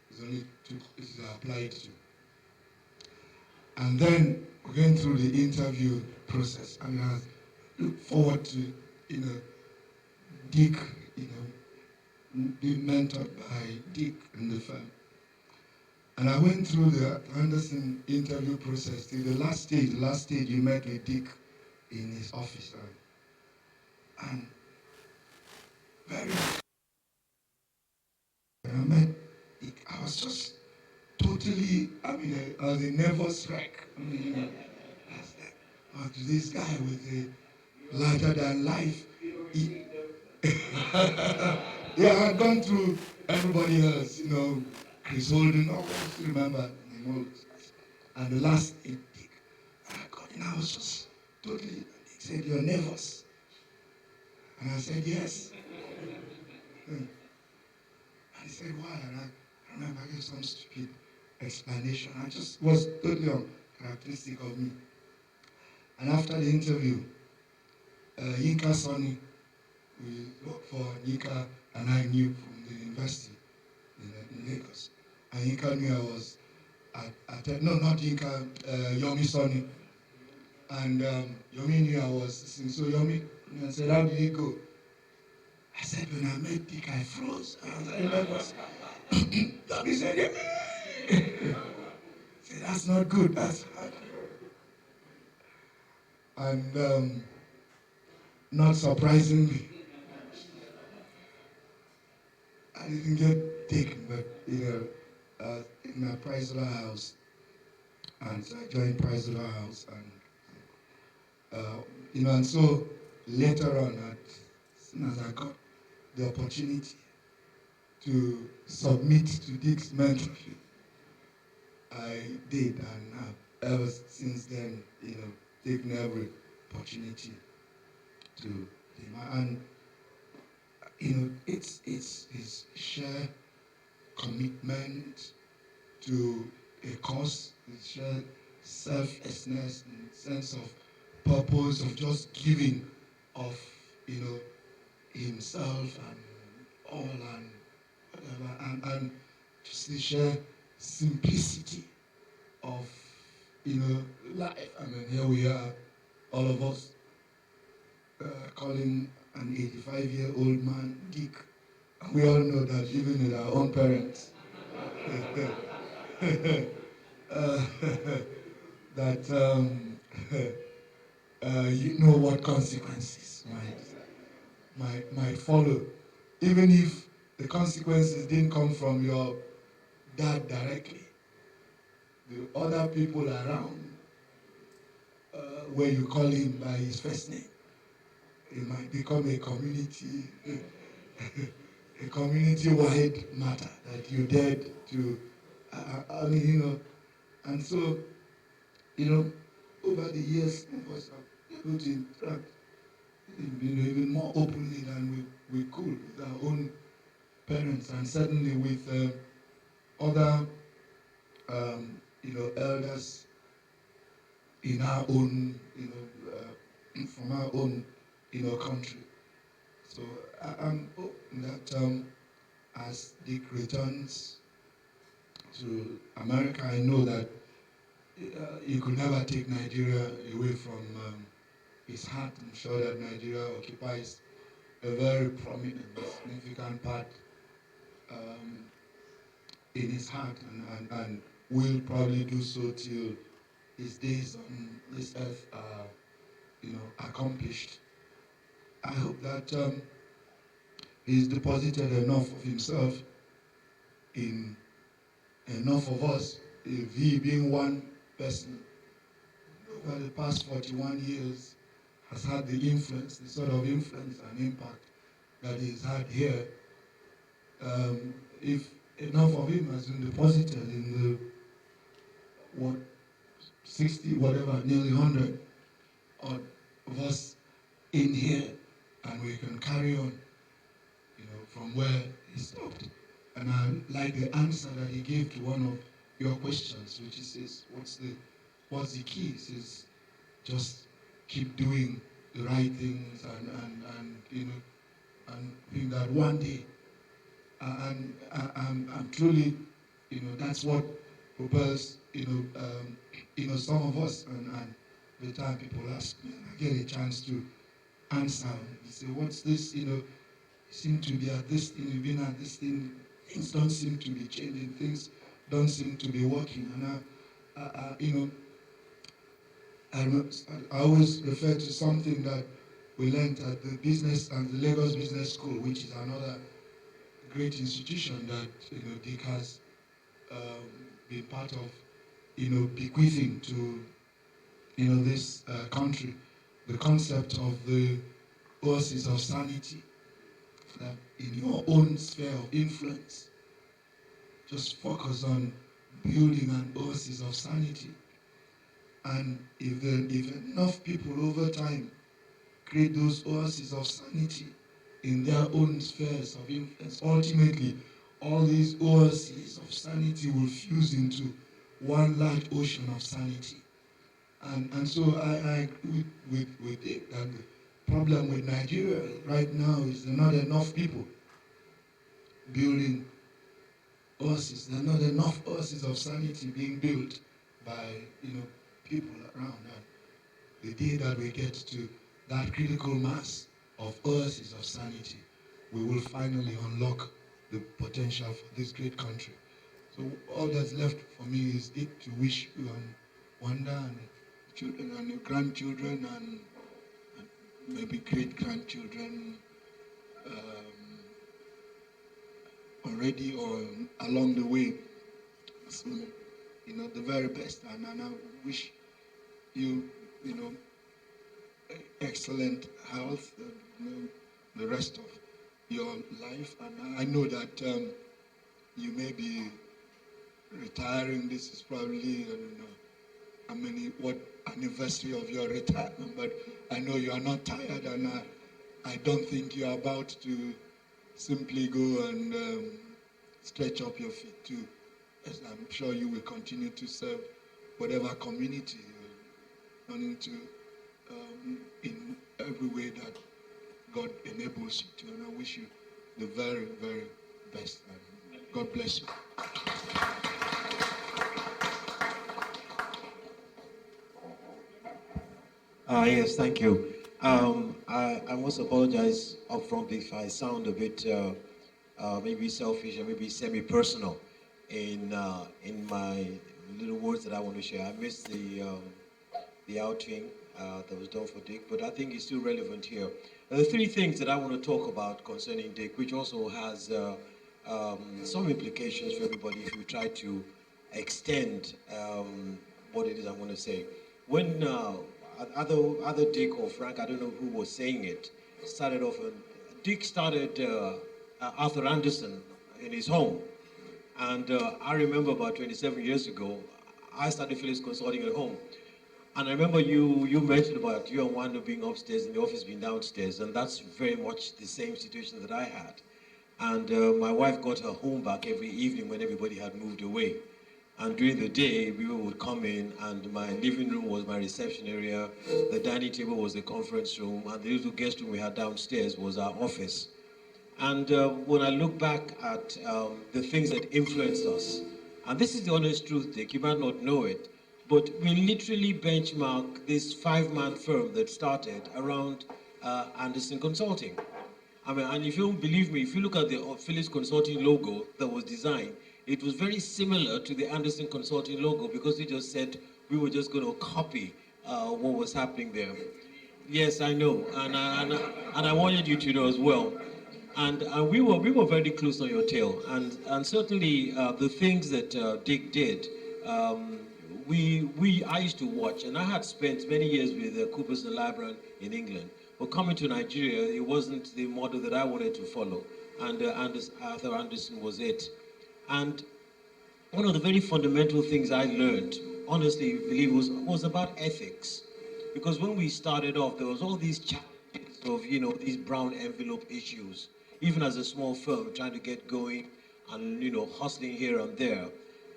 Speaker 7: There's only two places I applied to. And then going through the interview process, I look forward to, Dick, being mentored by Dick in the firm. And I went through the Anderson interview process till the last stage. The last stage, you met with Dick in his office. And very, when I met Dick, I was just totally, I was a nervous wreck. I was like, oh, this guy with a larger than life. Yeah, I had gone through everybody else, Chris Holden, all those, remember, and the last Dick. And I was just totally, he said, you're nervous. And I said, yes. And he said, why? And I remember I gave some stupid explanation. I just was totally uncharacteristic of me. And after the interview, Yinka Sonny, we worked for Yinka, and I knew from the university in Lagos. And Yinka knew I was no, not Yinka, Yomi Sonny. And Yomi knew I was, so Yomi said, how did it go? I said, when I met Dick, I froze. I was nervous. Yomi said, yeah. Said, that's not good, that's hard. And not surprisingly, I didn't get taken, but in a Price House, and so I joined Price House, and so later on, as soon as I got the opportunity to submit to Dick's mentorship, I did, and ever since then, taken every opportunity to, and it's his sheer commitment to a cause, his sheer selflessness and sense of purpose, of just giving of, himself and all and whatever, and just the sheer simplicity of, life. Here we are, all of us, calling an 85-year-old man Dick. And we all know that living with our own parents, that you know what consequences might follow. Even if the consequences didn't come from your dad directly, the other people around, where you call him by his first name, it might become a community-wide matter that you dared to, and so, over the years, of us have been able to interact, even more openly than we could with our own parents, and certainly with other, elders in our own, from our own, country. So I'm hoping that as Dick returns to America, I know that you could never take Nigeria away from his heart. I'm sure that Nigeria occupies a very prominent, significant part in his heart, and will probably do so till his days on this earth are, accomplished. I hope that he's deposited enough of himself in enough of us. If he being one person over the past 41 years has had the influence, the sort of influence and impact that he's had here, if enough of him has been deposited in the 60, whatever, nearly 100 odd of us in here, and we can carry on, from where he stopped. And I like the answer that he gave to one of your questions, which is, what's the key? It says, just keep doing the right things, and think that one day, and I'm truly, that's what propels, some of us, and the time people ask me, and I get a chance to answer, they say, what's this, seem to be at this thing, you've been at this thing, things don't seem to be changing, things don't seem to be working, and I always refer to something that we learned at the Lagos Business School, which is another great institution that Dick has been part of, bequeathing to this country, the concept of the oasis of sanity, that in your own sphere of influence, just focus on building an oasis of sanity. And if enough people over time create those oases of sanity in their own spheres of influence, ultimately all these oases of sanity will fuse into one large ocean of sanity. And so I agree with it that the problem with Nigeria right now is there are not enough people building oases. There are not enough oases of sanity being built by people around. And the day that we get to that critical mass of oases of sanity, we will finally unlock the potential for this great country. So all that's left for me is to wish you and Wanda and children and your grandchildren and maybe great-grandchildren already or along the way. So, the very best. And I wish you, excellent health, the rest of your life. And I know that you may be retiring. This is probably, I don't know what anniversary of your retirement, but I know you are not tired, and I don't think you are about to simply go and stretch up your feet too. As I'm sure you will continue to serve whatever community you're running to in every way that God enables you to. And I wish you the very, very best. And God bless you.
Speaker 8: Yes, thank you. I must apologize upfront if I sound a bit maybe selfish or maybe semi-personal in my little words that I want to share. I missed the outing that was done for Dick, but I think it's still relevant here. There are three things that I want to talk about concerning Dick, which also has some implications for everybody if you try to extend what it is I want to say. When either Dick or Frank, I don't know who was saying it, started off, Dick started Arthur Anderson in his home. And I remember about 27 years ago, I started Phillips Consulting at home. And I remember you mentioned about you and Wanda being upstairs and the office being downstairs, and that's very much the same situation that I had. And my wife got her home back every evening when everybody had moved away. And during the day, people would come in, and my living room was my reception area, the dining table was the conference room, and the little guest room we had downstairs was our office. And when I look back at the things that influenced us, and this is the honest truth, Dick, you might not know it, but we literally benchmark this 5-man firm that started around Anderson Consulting. I mean, and if you don't believe me, if you look at the Phillips Consulting logo that was designed, it was very similar to the Anderson Consulting logo because we just said we were just going to copy what was happening there. Yes, I know, and I wanted you to know as well. And we were very close on your tail, and certainly the things that Dick did, um, I used to watch, and I had spent many years with Coopers and Lybrand in England. But coming to Nigeria, it wasn't the model that I wanted to follow, and Arthur Anderson was it. And one of the very fundamental things I learned, honestly, believe was about ethics, because when we started off, there was all these challenges of these brown envelope issues, even as a small firm trying to get going and hustling here and there,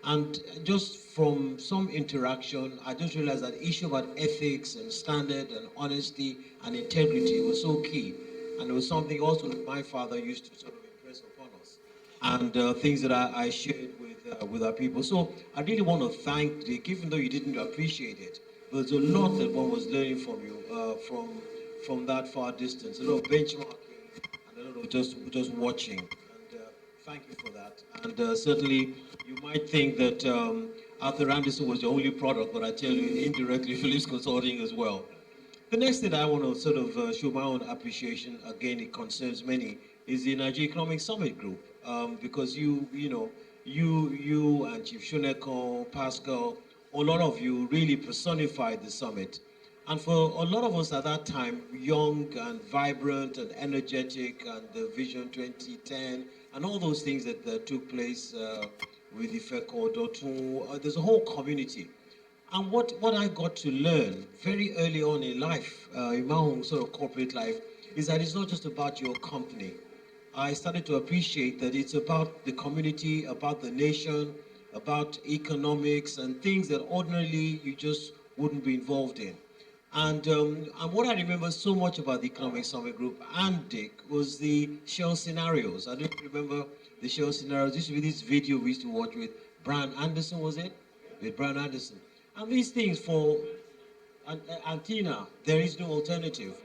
Speaker 8: and just from some interaction, I just realized that issue about ethics and standard and honesty and integrity was so key, and it was something also that my father used to sort of impress upon us, and things that I shared with our people. So I really want to thank Dick, even though you didn't appreciate it. There's a lot that one was learning from you, from that far distance. A lot of benchmarking and a lot of just watching. And thank you for that. And certainly, you might think that Arthur Anderson was the only product, but I tell you, indirectly, Phillips Consulting as well. The next thing I want to sort of show my own appreciation, again, it concerns many, is the Nigeria Economic Summit Group, because you and Chief Shuneko, Pascal, a lot of you really personified the summit. And for a lot of us at that time, young and vibrant and energetic, and the Vision 2010, and all those things that took place with the FECO, Dotun, there's a whole community. And what I got to learn very early on in life, in my own sort of corporate life, is that it's not just about your company. I started to appreciate that it's about the community, about the nation, about economics, and things that ordinarily you just wouldn't be involved in. And what I remember so much about the Economic Summit Group and Dick was the Shell scenarios. I don't remember the Shell scenarios. This used to be this video we used to watch with Brian Anderson, was it? With Brian Anderson. And these things for Argentina, there is no alternative.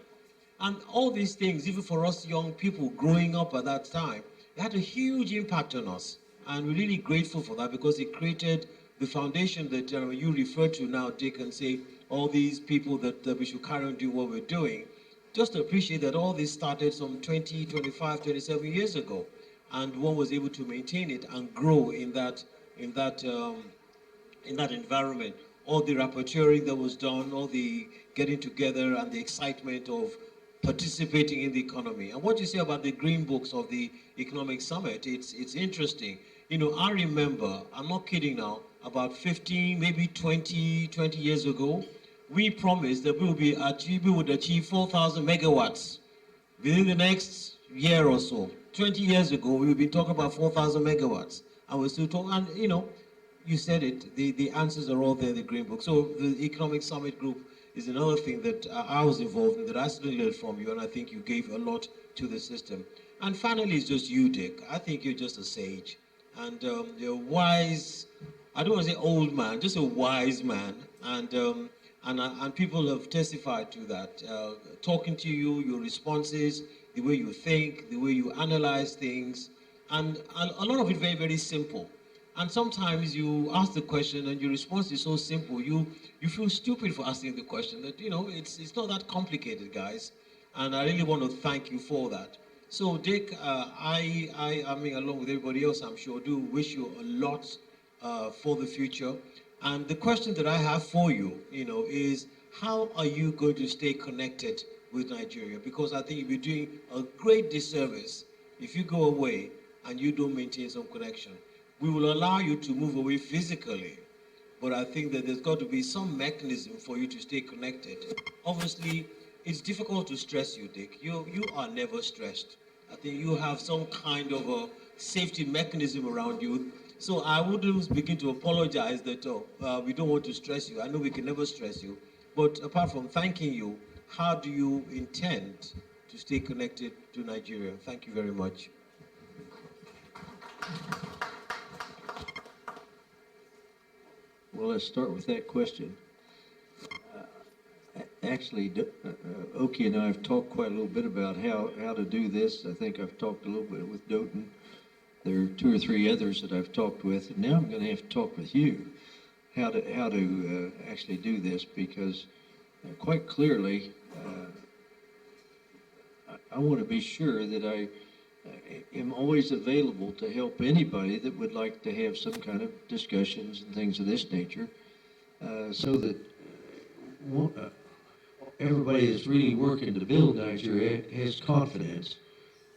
Speaker 8: And all these things, even for us young people growing up at that time, it had a huge impact on us. And we're really grateful for that, because it created the foundation that you refer to now, Dick, and say all these people that we should carry on doing what we're doing. Just to appreciate that all this started some 20, 25, 27 years ago. And one was able to maintain it and grow in that environment. All the rapporteuring that was done, all the getting together and the excitement of participating in the economy. And what you say about the green books of the economic summit, it's interesting. I remember, I'm not kidding now, about 15, maybe 20 years ago, we promised that we would achieve 4,000 megawatts within the next year or so. 20 years ago, we've been talking about 4,000 megawatts, and we're still talking, and you said it, the answers are all there in the Green Book. So the Economic Summit Group is another thing that I was involved in, that I certainly learned from you, and I think you gave a lot to the system. And finally, it's just you, Dick. I think you're just a sage. And you're wise, I don't want to say old man, just a wise man. And people have testified to that. Talking to you, your responses, the way you think, the way you analyze things, and a lot of it very, very simple. And sometimes you ask the question and your response is so simple, you feel stupid for asking the question, that it's not that complicated, guys. And I really want to thank you for that. So Dick, I mean, along with everybody else, I'm sure, do wish you a lot for the future. And the question that I have for you, is how are you going to stay connected with Nigeria? Because I think you'll be doing a great disservice if you go away and you don't maintain some connection. We will allow you to move away physically, but I think that there's got to be some mechanism for you to stay connected. Obviously, it's difficult to stress you, Dick. You are never stressed. I think you have some kind of a safety mechanism around you. So I wouldn't begin to apologize that we don't want to stress you. I know we can never stress you. But apart from thanking you, how do you intend to stay connected to Nigeria? Thank you very much.
Speaker 4: Well, let's start with that question. Actually, Oki and I have talked quite a little bit about how to do this. I think I've talked a little bit with Doughton. There are 2 or 3 others that I've talked with, and now I'm going to have to talk with you how to actually do this, because quite clearly, I want to be sure that am always available to help anybody that would like to have some kind of discussions and things of this nature, so that everybody that's really working to build Nigeria has confidence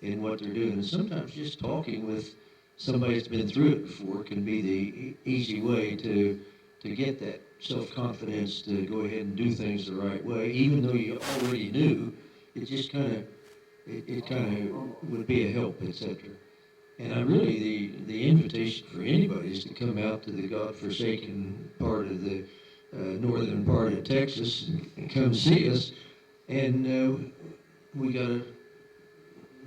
Speaker 4: in what they're doing. And sometimes just talking with somebody that's been through it before can be the easy way to get that self-confidence to go ahead and do things the right way, even though you already knew. It just it kind of would be a help, etc. And I really, the invitation for anybody is to come out to the godforsaken part of the northern part of Texas and come see us. And we got a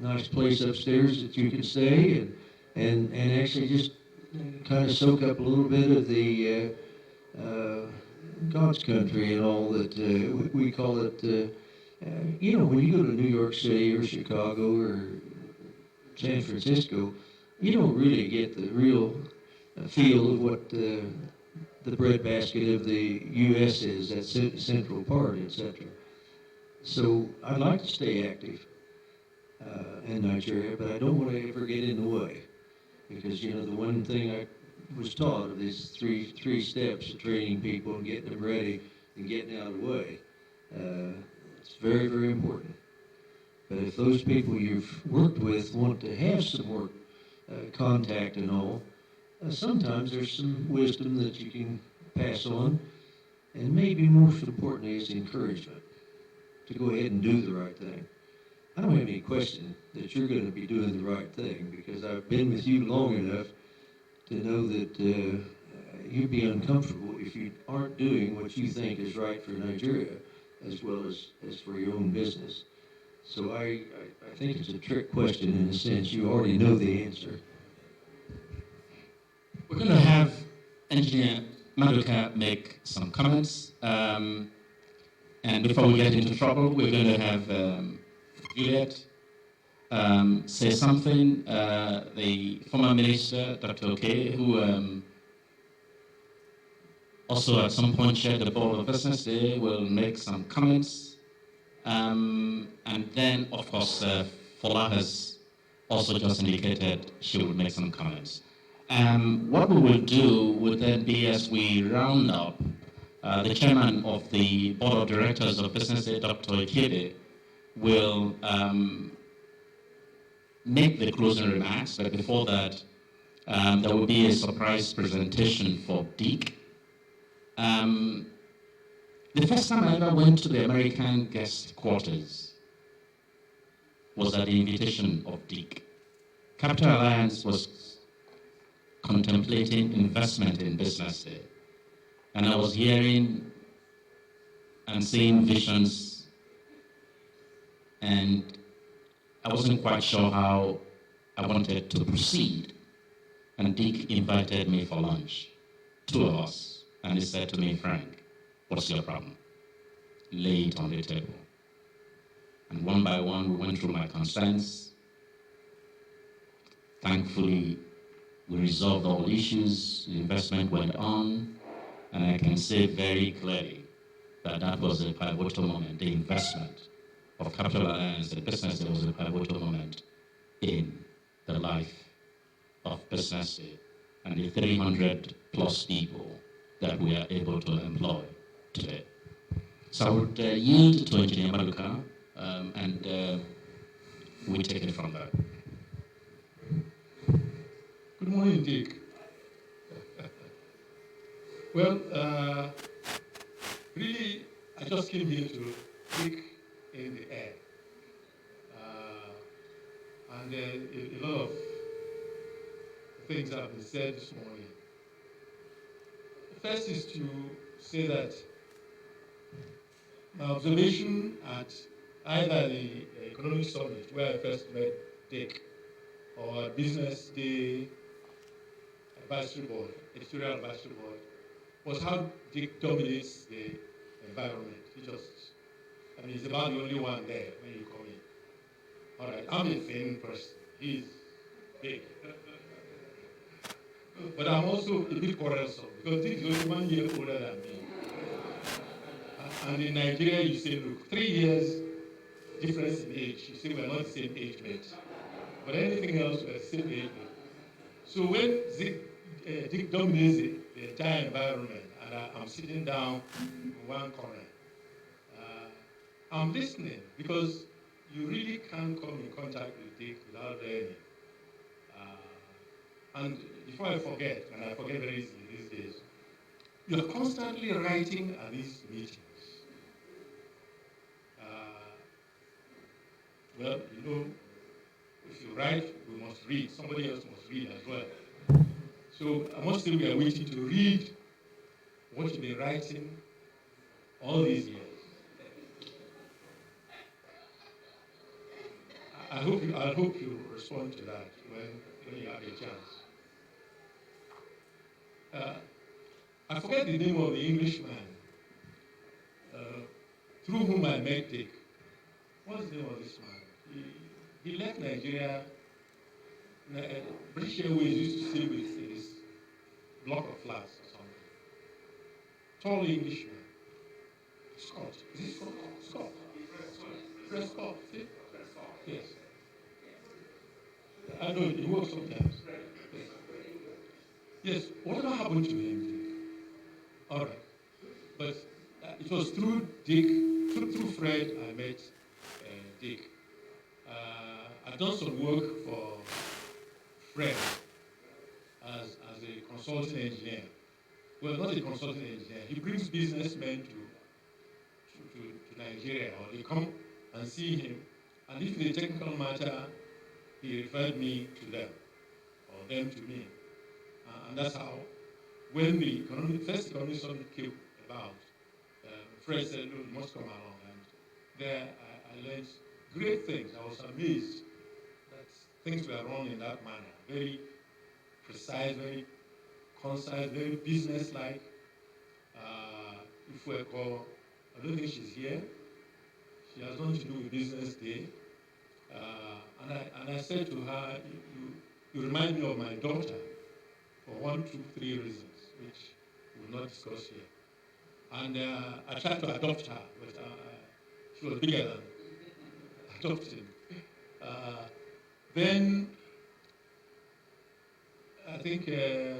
Speaker 4: nice place upstairs that you can stay and actually just kind of soak up a little bit of the God's country and all that we call it. You know, when you go to New York City or Chicago or San Francisco, you don't really get the real feel of what the breadbasket of the U.S. is, that central part, etc. So I'd like to stay active in Nigeria, but I don't want to ever get in the way, because you know the one thing I was taught of these three steps of training people and getting them ready and getting out of the way. It's very, very important. But if those people you've worked with want to have some more contact and all, sometimes there's some wisdom that you can pass on, and maybe most importantly is encouragement to go ahead and do the right thing. I don't have any question that you're going to be doing the right thing, because I've been with you long enough to know that you'd be uncomfortable if you aren't doing what you think is right for Nigeria as well as for your own business. So I think it's a trick question in a sense. You already know the answer.
Speaker 6: We're going to have Engineer Maduka make some comments. And before we get into trouble, we're going to have Juliet say something. The former minister, Dr. Oke, who also at some point chaired the board of BusinessDay, will make some comments. And then, of course, Fola has also just indicated she will make some comments. What we will do would then be, as we round up, the chairman of the board of directors of BusinessDay, Dr. Ikebe, will make the closing remarks, but before that, there will be a surprise presentation for Dick. The first time I ever went to the American guest quarters was at the invitation of Dick. Capital Alliance was contemplating investment in BusinessDay, and I was hearing and seeing visions, and I wasn't quite sure how I wanted to proceed. And Dick invited me for lunch, two of us, and he said to me, "Frank, what's your problem? Lay it on the table." And one by one, we went through my concerns. Thankfully, we resolved all issues, the investment went on, and I can say very clearly that that was a pivotal moment. The investment of Capital Alliance, the BusinessDay, was a pivotal moment in the life of BusinessDay and the 300 plus people that we are able to employ today. So I would yield to Engineer Maduka, and we take it from there.
Speaker 9: Good morning, Dick. Well, really, I just came here to kick in the air. And a lot of things have been said this morning. First is to say that my observation at either the economic summit where I first met Dick, or BusinessDay advisory board, editorial advisory board, was how Dick dominates the environment. He's about the only one there when you come in. All right, I'm a thin person. He's big. But I'm also a bit quarrelsome, because Dick is only 1 year older than me. And in Nigeria, you say, look, 3 years difference in age. You say we're not the same age mate. but anything else we are the same age group. So when Dick dominates the entire environment, and I'm sitting down in one corner, I'm listening because you really can't come in contact with Dick without learning. And before I forget, and I forget very easily these days, you are constantly writing at these meetings. Well, you know, if you write, we must read. Somebody else must read as well. So I must say we are waiting to read what you've been writing all these years. I hope you respond to that when you have a chance. I forget the name of the Englishman through whom I met Dick. What's the name of this man? He left Nigeria. British Airways used to stay with this block of flats or something. Tall Englishman. Scott. Is it Scott? Scott. Prescott. Yes. I know he works sometimes. Yes. Whatever happened to him, Dick? All right. But it was through Dick, through Fred, I met Dick. I've done some work for Fred as a consulting engineer. Well, not a consulting engineer. He brings businessmen to Nigeria, or they come and see him. And if the technical matter, he referred me to them, or them to me. And that's how, when the first economic summit came about, Fred said, "Look, you must come along." And there I learned great things. I was amazed that things were run in that manner. Very precise, very concise, very business-like. If we call, I don't think she's here. She has nothing to do with BusinessDay. And I said to her, you remind me of my daughter for 1, 2, 3 reasons, which we will not discuss here. And I tried to adopt her, but she was bigger than adopting. Then I think there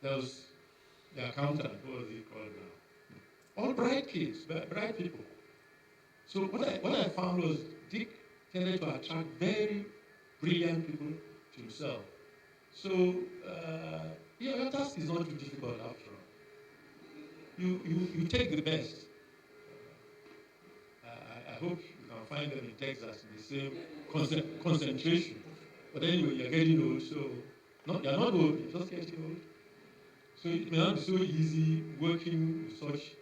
Speaker 9: was the accountant, what was he called now? All bright kids, bright people. So what I found was Dick tended to attract very brilliant people to himself. So your task is not too difficult after all. You take the best. I hope you can find them in Texas in the same concentration. But anyway, you're getting old, so you're not old, you're just getting old. So it may not be so easy working with such,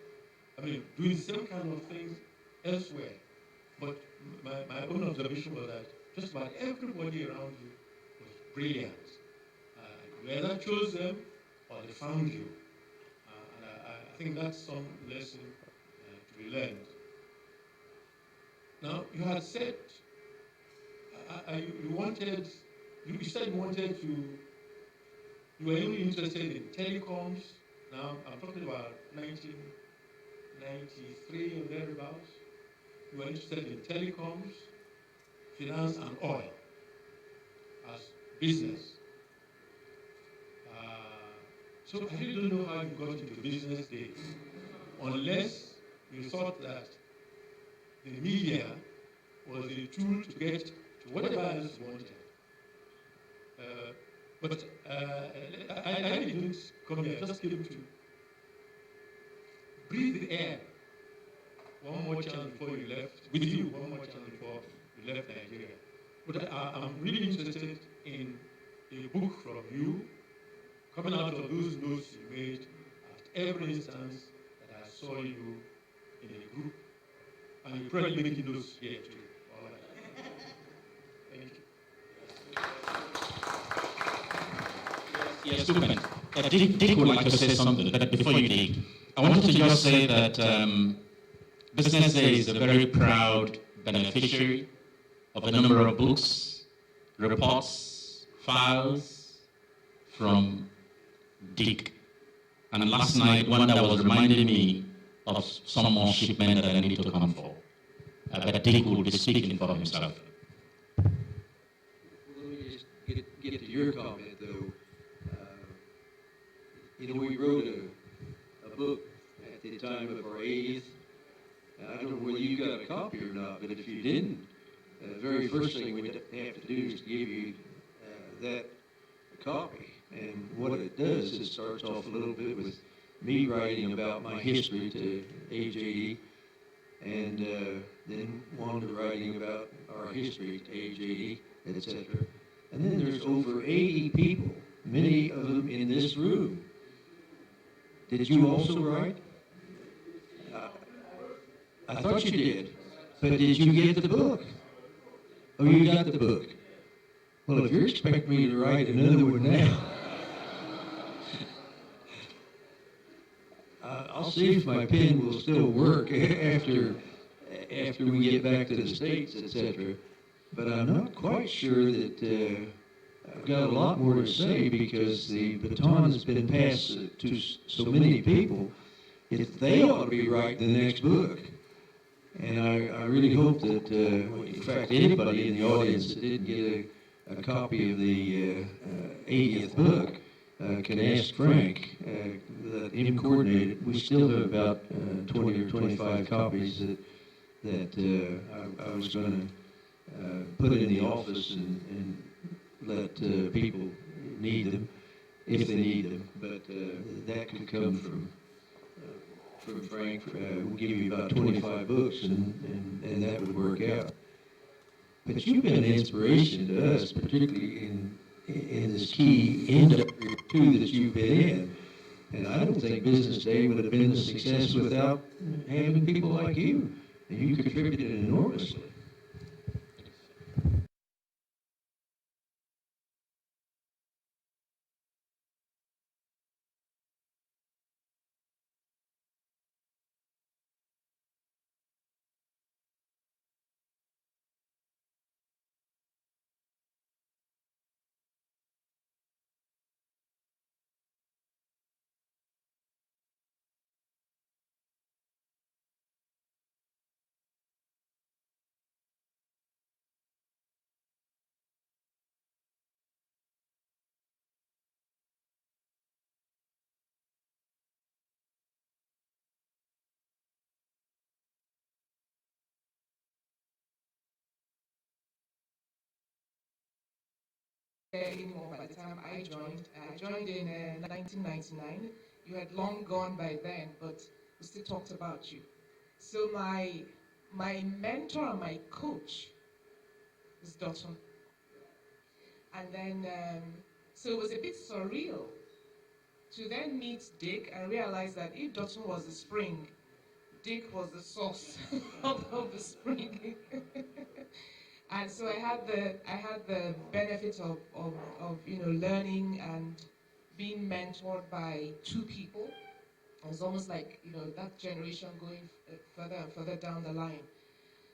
Speaker 9: doing the same kind of things elsewhere. But my own observation was that just about everybody around you was brilliant. You either chose them or they found you. And I think that's some lesson to be learned. Now, you had said, you said you wanted to, you were only interested in telecoms. Now, I'm talking about 1993 or thereabouts. You were interested in telecoms, finance, and oil as business. So I really don't know how you got into BusinessDay, unless you thought that the media was a tool to get to whatever else you wanted. But I didn't come here, I just came to breathe the air. One more chance before you left, with you, one more chance before you left Nigeria. But I'm really interested in a book from you, coming out of those notes you made at every instance that I saw you in a group. And you're probably making notes here too. All right. Thank you.
Speaker 6: Yes, Superman. Dick would like to say something, but before you, Dick, I wanted to just say that BusinessDay is a very proud beneficiary of a number of books, reports, files from Dick. And last night, one that was reminding me of some more shipment that I need to come for. But Dick will be speaking for himself.
Speaker 4: get to your comment though. We wrote a book at the time of our 80th. I don't know whether you got a copy or not, but if you didn't, the very first thing we'd have to do is give you that copy. And what it does, it starts off a little bit with me writing about my history to age 80, and then Wanda writing about our history to age 80, etc. And then there's over 80 people, many of them in this room. Did you also write? I thought you did. But did you get the book? Oh, you got the book. Well, if you're expecting me to write another one now, I'll see if my pen will still work after we get back to the States, etc. But I'm not quite sure that I've got a lot more to say because the baton has been passed to so many people. They ought to be writing the next book. And I really hope that, in fact, anybody in the audience that didn't get a copy of the 80th book can ask Frank, that him coordinated. We still have about 20 or 25 copies that I was going to put in the office and let people need them, if they need them. But that could come from Frank. We'll give you about 25 books, and that would work out. But you've been an inspiration to us, particularly in this key industry too that you've been in. And I don't think Business Day would have been a success without having people like you. And you contributed enormously.
Speaker 10: Anymore by the time I joined. I joined in 1999. You had long gone by then, but we still talked about you. So my mentor and my coach was Dotun. And then, so it was a bit surreal to then meet Dick and realize that if Dotun was the spring, Dick was the source of the spring. And so I had the benefit of learning and being mentored by two people. It was almost like that generation going further and further down the line.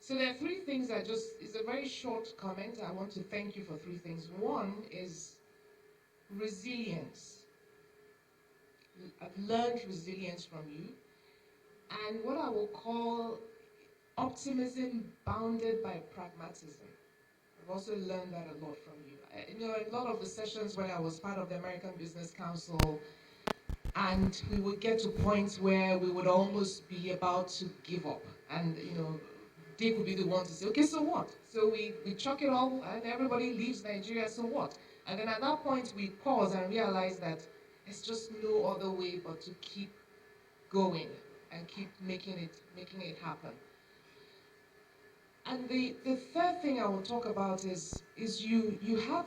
Speaker 10: So there are three things it's a very short comment. I want to thank you for three things. One is resilience. I've learned resilience from you, and what I will call optimism bounded by pragmatism. I've also learned that a lot from you. A lot of the sessions when I was part of the American Business Council, and we would get to points where we would almost be about to give up. And, Dick would be the one to say, okay, so what? So we chuck it all and everybody leaves Nigeria, so what? And then at that point we pause and realize that there's just no other way but to keep going and keep making it happen. And the third thing I will talk about is you have,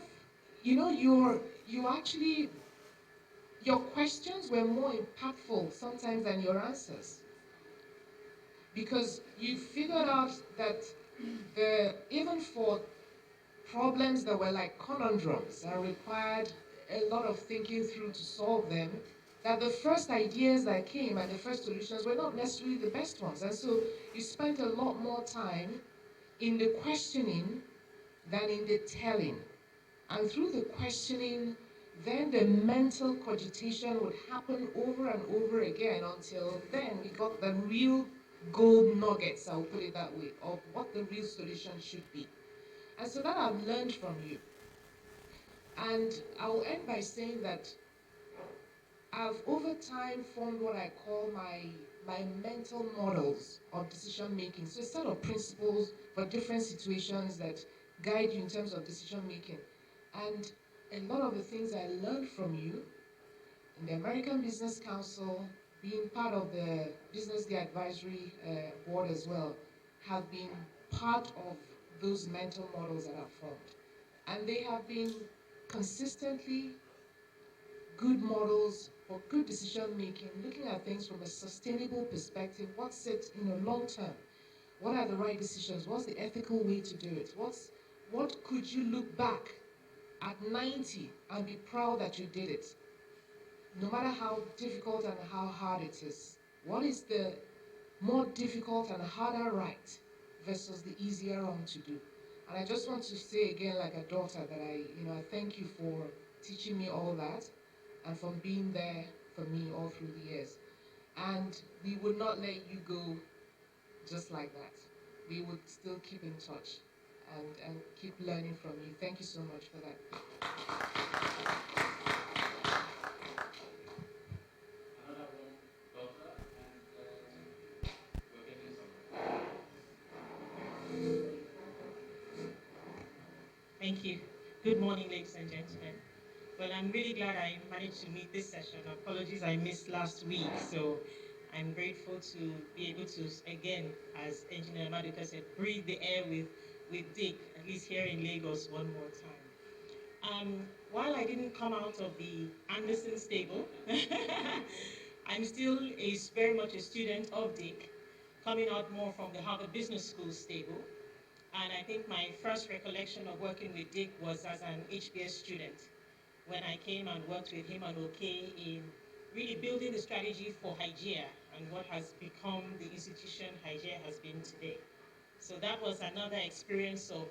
Speaker 10: your questions were more impactful sometimes than your answers. Because you figured out that even for problems that were like conundrums and required a lot of thinking through to solve them, that the first ideas that came and the first solutions were not necessarily the best ones. And so you spent a lot more time in the questioning than in the telling. And through the questioning, then the mental cogitation would happen over and over again until then we got the real gold nuggets, I'll put it that way, of what the real solution should be. And so that I've learned from you. And I'll end by saying that I've over time formed what I call my mental models of decision making. So a set of principles for different situations that guide you in terms of decision making. And a lot of the things I learned from you in the American Business Council, being part of the BusinessDay advisory board as well, have been part of those mental models that I've formed. And they have been consistently good models for good decision making, looking at things from a sustainable perspective. What's it, long term? What are the right decisions? What's the ethical way to do it? What could you look back at 90 and be proud that you did it? No matter how difficult and how hard it is. What is the more difficult and harder right versus the easier wrong to do? And I just want to say again, like a daughter, that I thank you for teaching me all that and from being there for me all through the years. And we would not let you go just like that. We would still keep in touch and keep learning from you. Thank you so much for that.
Speaker 5: Another one, daughter, and we're getting somewhere.
Speaker 11: Thank you. Good morning, ladies and gentlemen. Well, I'm really glad I managed to meet this session. Apologies, I missed last week, so I'm grateful to be able to, again, as Engineer Maduka said, breathe the air with Dick, at least here in Lagos, one more time. While I didn't come out of the Anderson stable, I'm still very much a student of Dick, coming out more from the Harvard Business School stable. And I think my first recollection of working with Dick was as an HBS student, when I came and worked with him and OK in really building the strategy for Hygeia and what has become the institution Hygeia has been today. So that was another experience of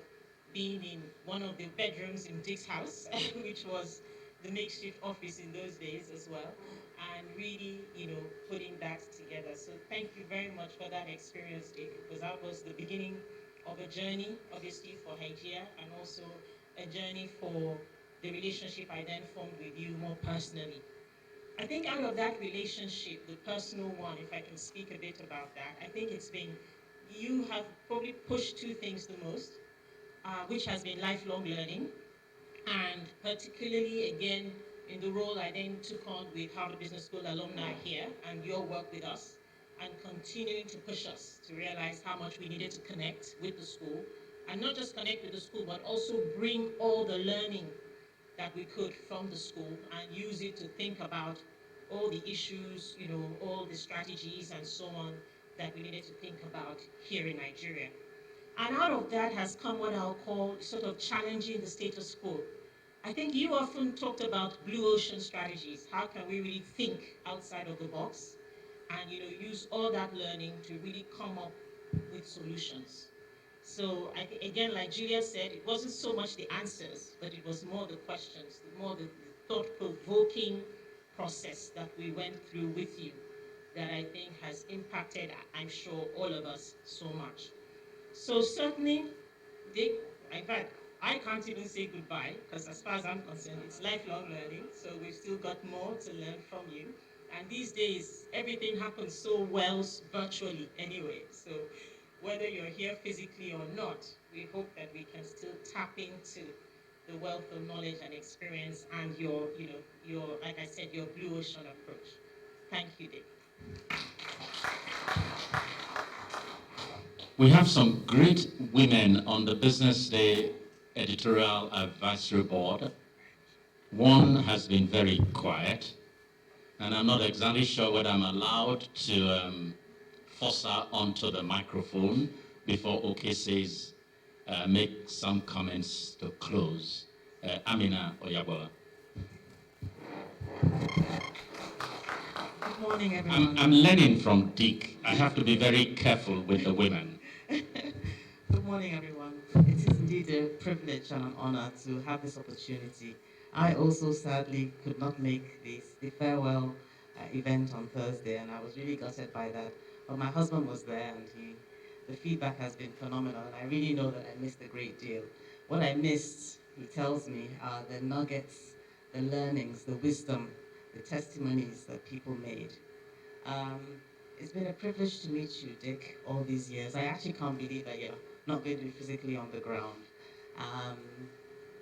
Speaker 11: being in one of the bedrooms in Dick's house, which was the makeshift office in those days as well, and really, putting that together. So thank you very much for that experience, Dick, because that was the beginning of a journey, obviously, for Hygeia, and also a journey for the relationship I then formed with you more personally. I think out of that relationship, the personal one, if I can speak a bit about that, I think you have probably pushed two things the most, which has been lifelong learning, and particularly, again, in the role I then took on with Harvard Business School alumni here, and your work with us, and continuing to push us to realize how much we needed to connect with the school, and not just connect with the school, but also bring all the learning that we could from the school and use it to think about all the issues, all the strategies and so on that we needed to think about here in Nigeria. And out of that has come what I'll call sort of challenging the status quo. I think you often talked about blue ocean strategies. How can we really think outside of the box and use all that learning to really come up with solutions? So again, like Julia said, it wasn't so much the answers, but it was more the questions, more the thought-provoking process that we went through with you that I think has impacted, I'm sure, all of us so much. So certainly, Dick, in fact, I can't even say goodbye, because as far as I'm concerned, it's lifelong learning, so we've still got more to learn from you. And these days, everything happens so well virtually anyway. So whether you're here physically or not, we hope that we can still tap into the wealth of knowledge and experience and your, like I said, your blue ocean approach. Thank you, Dick.
Speaker 6: We have some great women on the BusinessDay editorial advisory board. One has been very quiet, and I'm not exactly sure whether I'm allowed to force her onto the microphone before OK says, make some comments to close. Amina Oyabola.
Speaker 11: Good morning, everyone.
Speaker 6: I'm learning from Dick. I have to be very careful with the women.
Speaker 11: Good morning, everyone. It is indeed a privilege and an honor to have this opportunity. I also sadly could not make the farewell event on Thursday, and I was really gutted by that. But my husband was there, and the feedback has been phenomenal, and I really know that I missed a great deal. What I missed
Speaker 12: he tells me are the nuggets, the learnings, the wisdom, the testimonies that people made. Um, it's been a privilege to meet you, Dick, all these years. I actually can't believe that you're not going to be physically on the ground. Um,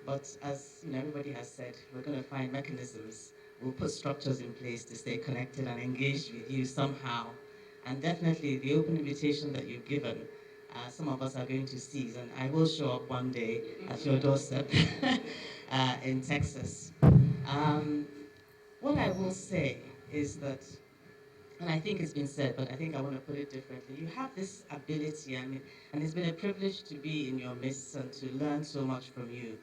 Speaker 12: but as everybody has said, we're going to find mechanisms. We'll put structures in place to stay connected and engaged with you somehow. And definitely the open invitation that you've given, some of us are going to seize. And I will show up one day at your doorstep in Texas. What I will say is that, and I think it's been said, but I think I want to put it differently. You have this ability, and it's been a privilege to be in your midst and to learn so much from you.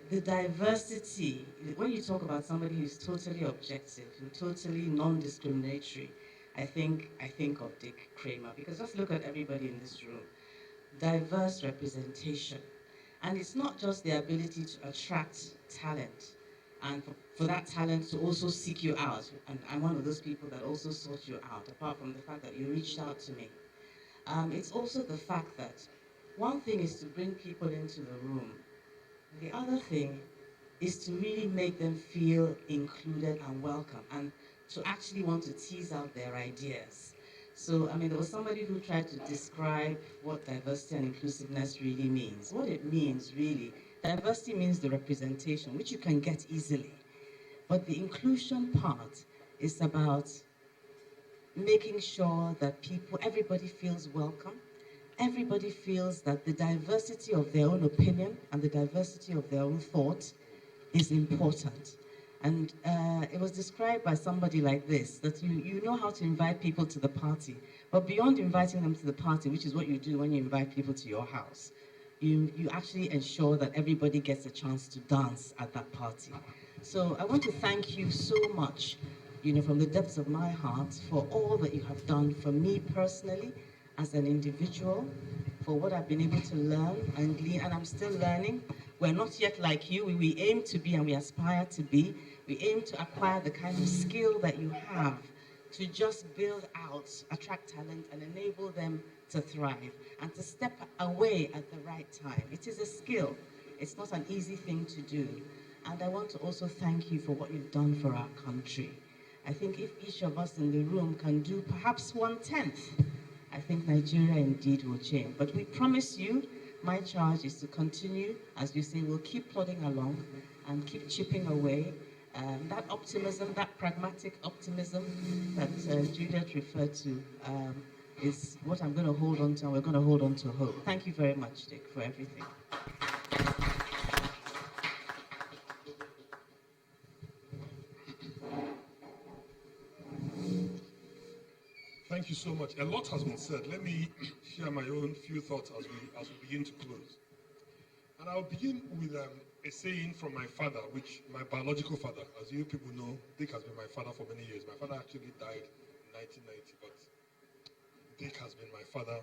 Speaker 12: The diversity, when you talk about somebody who's totally objective, who's totally non-discriminatory, I think of Dick Kramer, because just look at everybody in this room. Diverse representation. And it's not just the ability to attract talent, and for that talent to also seek you out. And I'm one of those people that also sought you out, apart from the fact that you reached out to me. It's also the fact that one thing is to bring people into the room. The other thing is to really make them feel included and welcome, and to actually want to tease out their ideas. So, there was somebody who tried to describe what diversity and inclusiveness really means. What it means, really, diversity means the representation, which you can get easily. But the inclusion part is about making sure that everybody feels welcome. Everybody feels that the diversity of their own opinion and the diversity of their own thought is important. And it was described by somebody like this, that you know how to invite people to the party, but beyond inviting them to the party, which is what you do when you invite people to your house, you actually ensure that everybody gets a chance to dance at that party. So I want to thank you so much, from the depths of my heart, for all that you have done for me personally, as an individual, for what I've been able to learn and glean, and I'm still learning. We're not yet like you. We aim to be and we aspire to be. We aim to acquire the kind of skill that you have to just build out, attract talent, and enable them to thrive, and to step away at the right time. It is a skill. It's not an easy thing to do. And I want to also thank you for what you've done for our country. I think if each of us in the room can do perhaps 1/10, I think Nigeria indeed will change. But we promise you, my charge is to continue, as you say, we'll keep plodding along and keep chipping away. That optimism, that pragmatic optimism that Juliet referred to is what I'm going to hold on to, and we're going to hold on to hope. Thank you very much, Dick, for everything.
Speaker 13: Thank you so much. A lot has been said. Let me share my own few thoughts as we begin to close. And I'll begin with a saying from my father, which my biological father, as you people know, Dick has been my father for many years. My father actually died in 1990, but Dick has been my father,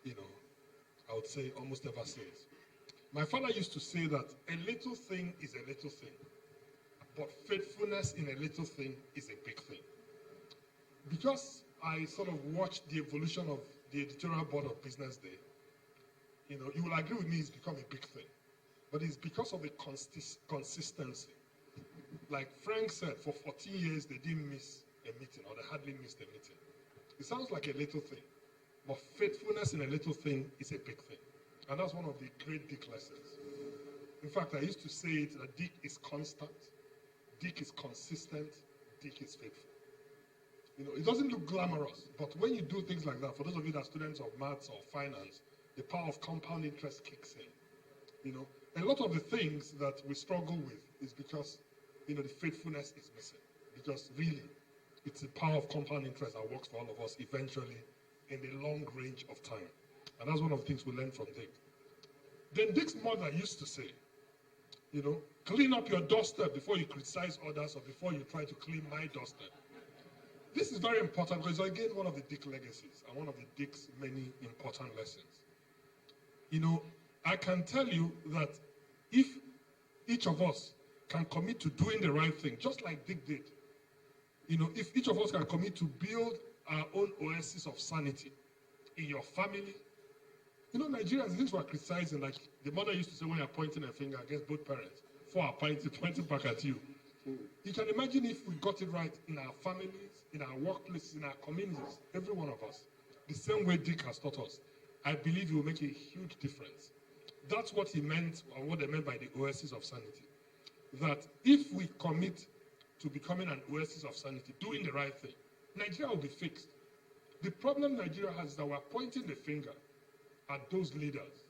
Speaker 13: I would say almost ever since. My father used to say that a little thing is a little thing, but faithfulness in a little thing is a big thing. Because I sort of watched the evolution of the editorial board of BusinessDay, you will agree with me, it's become a big thing. But it's because of the consistency. Like Frank said, for 14 years, they didn't miss a meeting, or they hardly missed a meeting. It sounds like a little thing, but faithfulness in a little thing is a big thing. And that's one of the great Dick lessons. In fact, I used to say it, that Dick is constant, Dick is consistent, Dick is faithful. It doesn't look glamorous, but when you do things like that, for those of you that are students of maths or finance, the power of compound interest kicks in. A lot of the things that we struggle with is because, the faithfulness is missing. Because really, it's the power of compound interest that works for all of us eventually in the long range of time. And that's one of the things we learned from Dick. Then Dick's mother used to say, clean up your doorstep before you criticize others or before you try to clean my doorstep. This is very important because, again, one of the Dick legacies and one of the Dick's many important lessons. I can tell you that if each of us can commit to doing the right thing, just like Dick did, if each of us can commit to build our own oasis of sanity in your family, You know, Nigerians, things were criticizing, like the mother used to say when you're pointing a finger against both parents, four are pointing back at you. You can imagine if we got it right in our families, in our workplaces, in our communities, every one of us, the same way Dick has taught us. I believe it will make a huge difference. That's what he meant, or what they meant by the oasis of sanity. That if we commit to becoming an oasis of sanity, doing the right thing, Nigeria will be fixed. The problem Nigeria has is that we're pointing the finger at those leaders.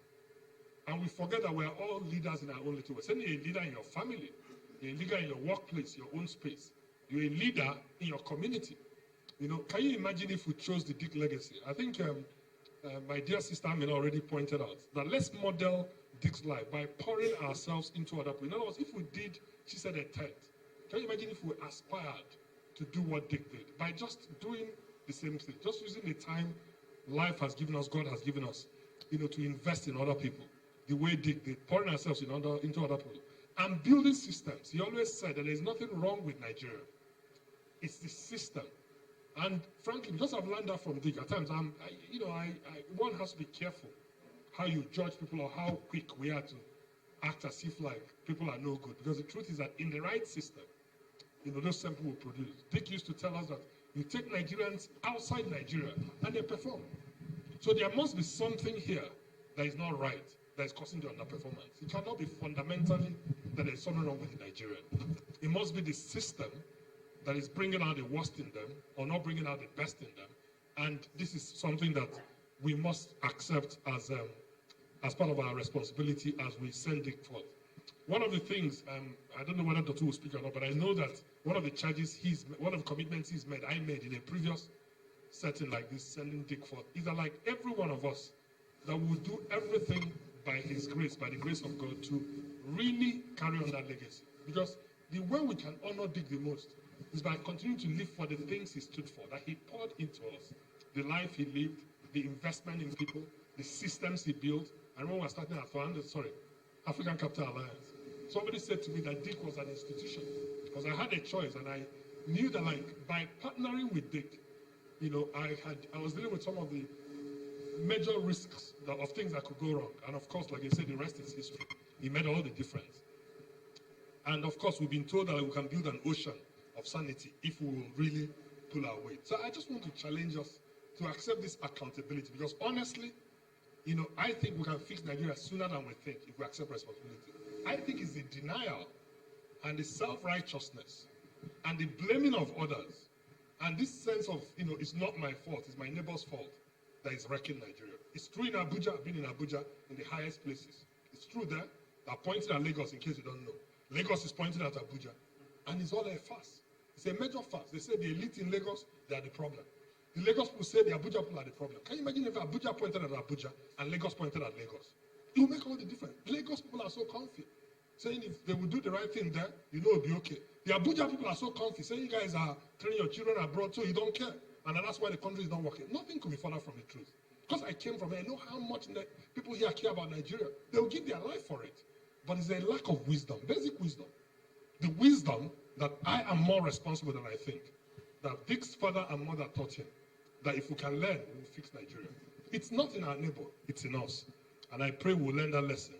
Speaker 13: And we forget that we're all leaders in our own little way. Say you're a leader in your family, you're a leader in your workplace, your own space. You're a leader in your community. You know, can you imagine if we chose the Dick legacy? I think my dear sister Amina already pointed out that let's model Dick's life by pouring ourselves into other people. In other words, if we did, she said, a tenth. Can you imagine if we aspired to do what Dick did by just doing the same thing, just using the time life has given us, God has given us, you know, to invest in other people, the way Dick did, pouring ourselves into other people, and building systems. He always said that there's nothing wrong with Nigeria. It's the system. And frankly, because I've learned that from Dick, at times one has to be careful how you judge people or how quick we are to act as if like people are no good. Because the truth is that in the right system, you know, those same people will produce. Dick used to tell us that you take Nigerians outside Nigeria and they perform. So there must be something here that is not right, that is causing the underperformance. It cannot be fundamentally that there's something wrong with the Nigerian. It must be the system that is bringing out the worst in them or not bringing out the best in them. And this is something that we must accept as part of our responsibility as we send Dick forth. One of the things, I don't know whether Dr. will speak or not, but I know that one of the commitments I made in a previous setting like this, sending Dick forth, is that like every one of us, that will do everything by his grace, by the grace of God, to really carry on that legacy. Because the way we can honor Dick the most is by continuing to live for the things he stood for, that he poured into us, the life he lived, the investment in people, the systems he built. And when we were starting African Capital Alliance, somebody said to me that Dick was an institution, because I had a choice, and I knew that like by partnering with Dick, you know, I was dealing with some of the major risks of things that could go wrong. And of course, like I said, the rest is history. He made all the difference. And of course, we've been told that we can build an ocean of sanity if we will really pull our weight. So I just want to challenge us to accept this accountability, because honestly, you know, I think we can fix Nigeria sooner than we think if we accept responsibility. I think it's the denial and the self-righteousness and the blaming of others and this sense of, you know, it's not my fault, it's my neighbor's fault, that is wrecking Nigeria. It's true in Abuja. I've been in Abuja in the highest places. It's true there. They're pointing at Lagos, in case you don't know. Lagos is pointing at Abuja. And it's all a farce. It's a major farce. They say the elite in Lagos, they are the problem. The Lagos people say the Abuja people are the problem. Can you imagine if Abuja pointed at Abuja and Lagos pointed at Lagos? It will make all the difference. Lagos people are so comfy, saying if they will do the right thing there, you know it'll be okay. The Abuja people are so comfy, saying you guys are training your children abroad, so you don't care. And that's why the country is not working. Nothing could be further from the truth. Because I came from here, I know how much people here care about Nigeria. They will give their life for it. But it's a lack of wisdom, basic wisdom. The wisdom that I am more responsible than I think. That Dick's father and mother taught him. That if we can learn, we will fix Nigeria. It's not in our neighbor, it's in us. And I pray we'll learn that lesson.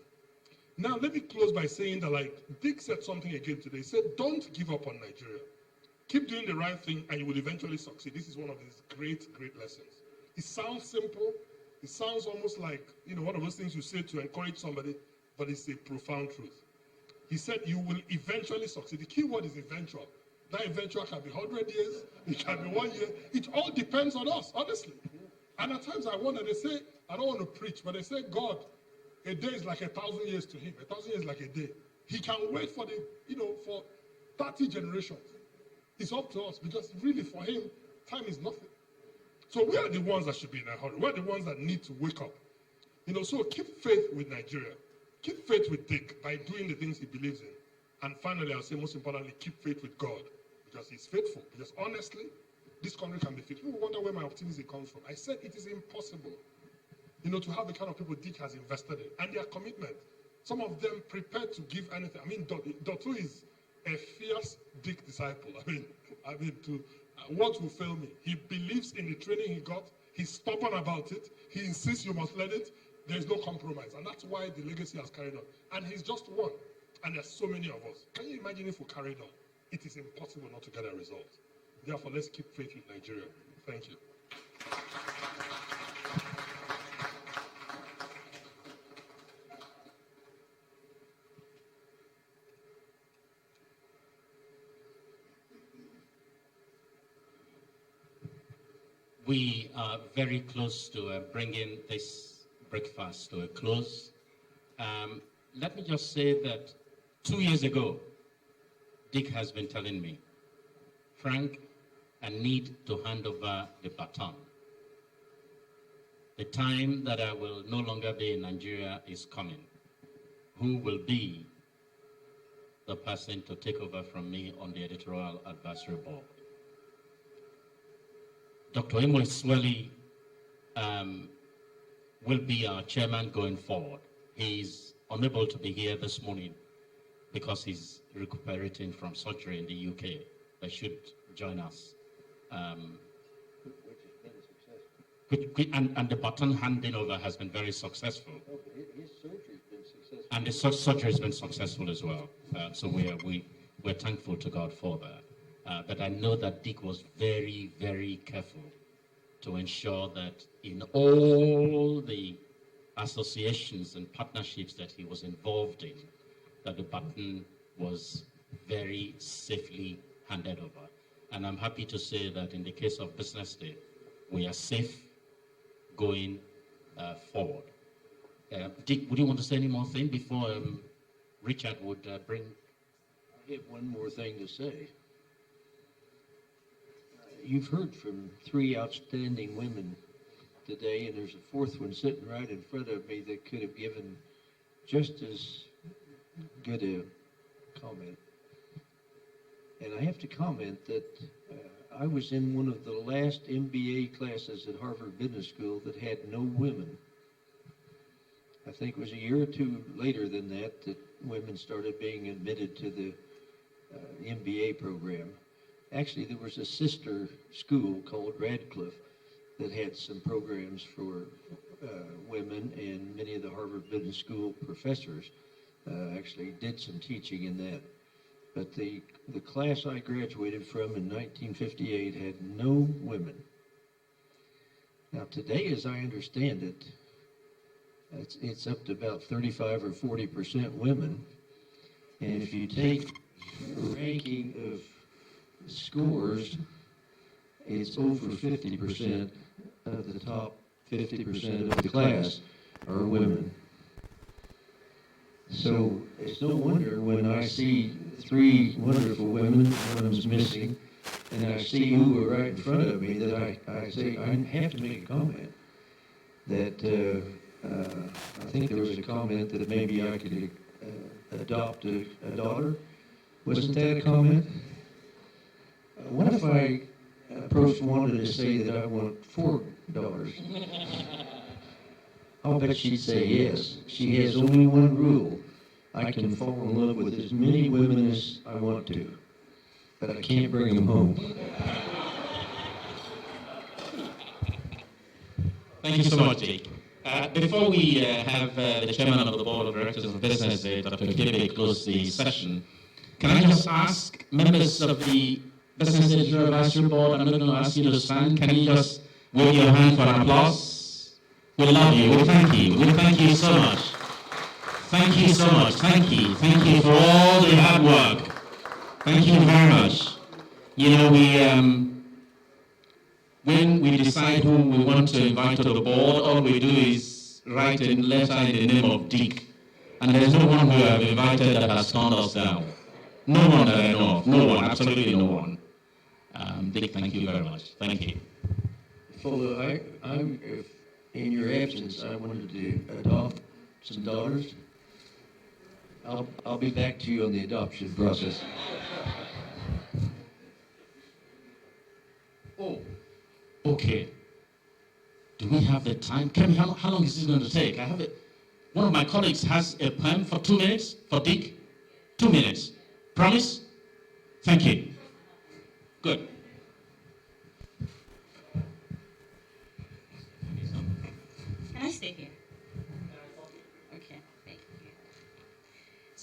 Speaker 13: Now, let me close by saying that, like, Dick said something again today. He said, don't give up on Nigeria. Keep doing the right thing and you will eventually succeed. This is one of his great, great lessons. It sounds simple. It sounds almost like, you know, one of those things you say to encourage somebody, but it's a profound truth. He said, you will eventually succeed. The key word is eventual. That eventual can be 100 years, it can be 1 year. It all depends on us, honestly. And at times I wonder, they say, I don't want to preach, but they say, God, a day is like 1,000 years to him. 1,000 years is like a day. He can wait for for 30 generations. It's up to us, because really for him, time is nothing. So we are the ones that should be in a hurry. We're the ones that need to wake up. You know, so keep faith with Nigeria. Keep faith with Dick by doing the things he believes in. And finally, I'll say most importantly, keep faith with God, because he's faithful. Because honestly, this country can be fixed. People wonder where my optimism comes from. I said it is impossible, you know, to have the kind of people Dick has invested in and their commitment. Some of them prepared to give anything. I mean, Dr. is a fierce Dick disciple. I mean, what will fail me? He believes in the training he got. He's stubborn about it. He insists you must learn it. There's no compromise, and that's why the legacy has carried on. And he's just one, and there's so many of us. Can you imagine if we carried on? It is impossible not to get a result. Therefore, let's keep faith with Nigeria. Thank you.
Speaker 6: We are very close to bringing this breakfast to a close. Let me just say that 2 years ago, Dick has been telling me, Frank, I need to hand over the baton. The time that I will no longer be in Nigeria is coming. Who will be the person to take over from me on the editorial advisory board? Dr. Imo Sweli will be our chairman going forward. He's unable to be here this morning because he's recuperating from surgery in the UK, but should join us. And the baton handing over has been very successful.
Speaker 4: His surgery's been successful.
Speaker 6: And the surgery has been successful as well. So we're thankful to God for that. But I know that Dick was very, very careful to ensure that in all the associations and partnerships that he was involved in, that the baton was very safely handed over. And I'm happy to say that in the case of BusinessDay, we are safe going forward. Dick, would you want to say any more thing before Richard would bring?
Speaker 4: I have one more thing to say. You've heard from 3 outstanding women today, and there's a 4th one sitting right in front of me that could have given just as good a comment. And I have to comment that I was in one of the last MBA classes at Harvard Business School that had no women. I think it was a year or 2 later than that women started being admitted to the MBA program. Actually, there was a sister school called Radcliffe that had some programs for women, and many of the Harvard Business School professors actually did some teaching in that. But the class I graduated from in 1958 had no women. Now today, as I understand it, it's up to about 35 or 40% women. And if you take the ranking of scores, it's over 50% of the top 50% of the class are women. So it's no wonder when I see 3 wonderful women, one of them's missing, and I see who are right in front of me, that I say, I have to make a comment. That I think there was a comment that maybe I could adopt a daughter. Wasn't that a comment? What if I approached wanted to say that I want 4 daughters? I'll bet she'd say yes. She has only one rule. I can fall in love with as many women as I want to, but I can't bring them home.
Speaker 6: Thank you so much, Jake. Before we have the chairman of the board of directors of BusinessDay, Dr. Kebe, close the session, can I just ask members of the BusinessDay Editorial Advisory Board, I'm not going to ask you to stand, can you just wave your hand for an applause? We love you. We thank you. We thank you so much. Thank you so much. Thank you. Thank you for all the hard work. Thank you very much. You know, when we decide who we want to invite to the board, all we do is write a letter in the name of Dick. And there's no one who I've invited that has turned us down. No one that I know of. No one. Absolutely no one. Dick, thank you very much. Thank you.
Speaker 4: Fuller, if in your absence, I wanted to adopt some daughters. I'll be back to you on the adoption process.
Speaker 6: Oh, okay. Do we have the time? Kemi, how long is this going to take? I have it. One of my colleagues has a plan for 2 minutes for Dick. 2 minutes. Promise? Thank you. Good.
Speaker 11: Can I stay here?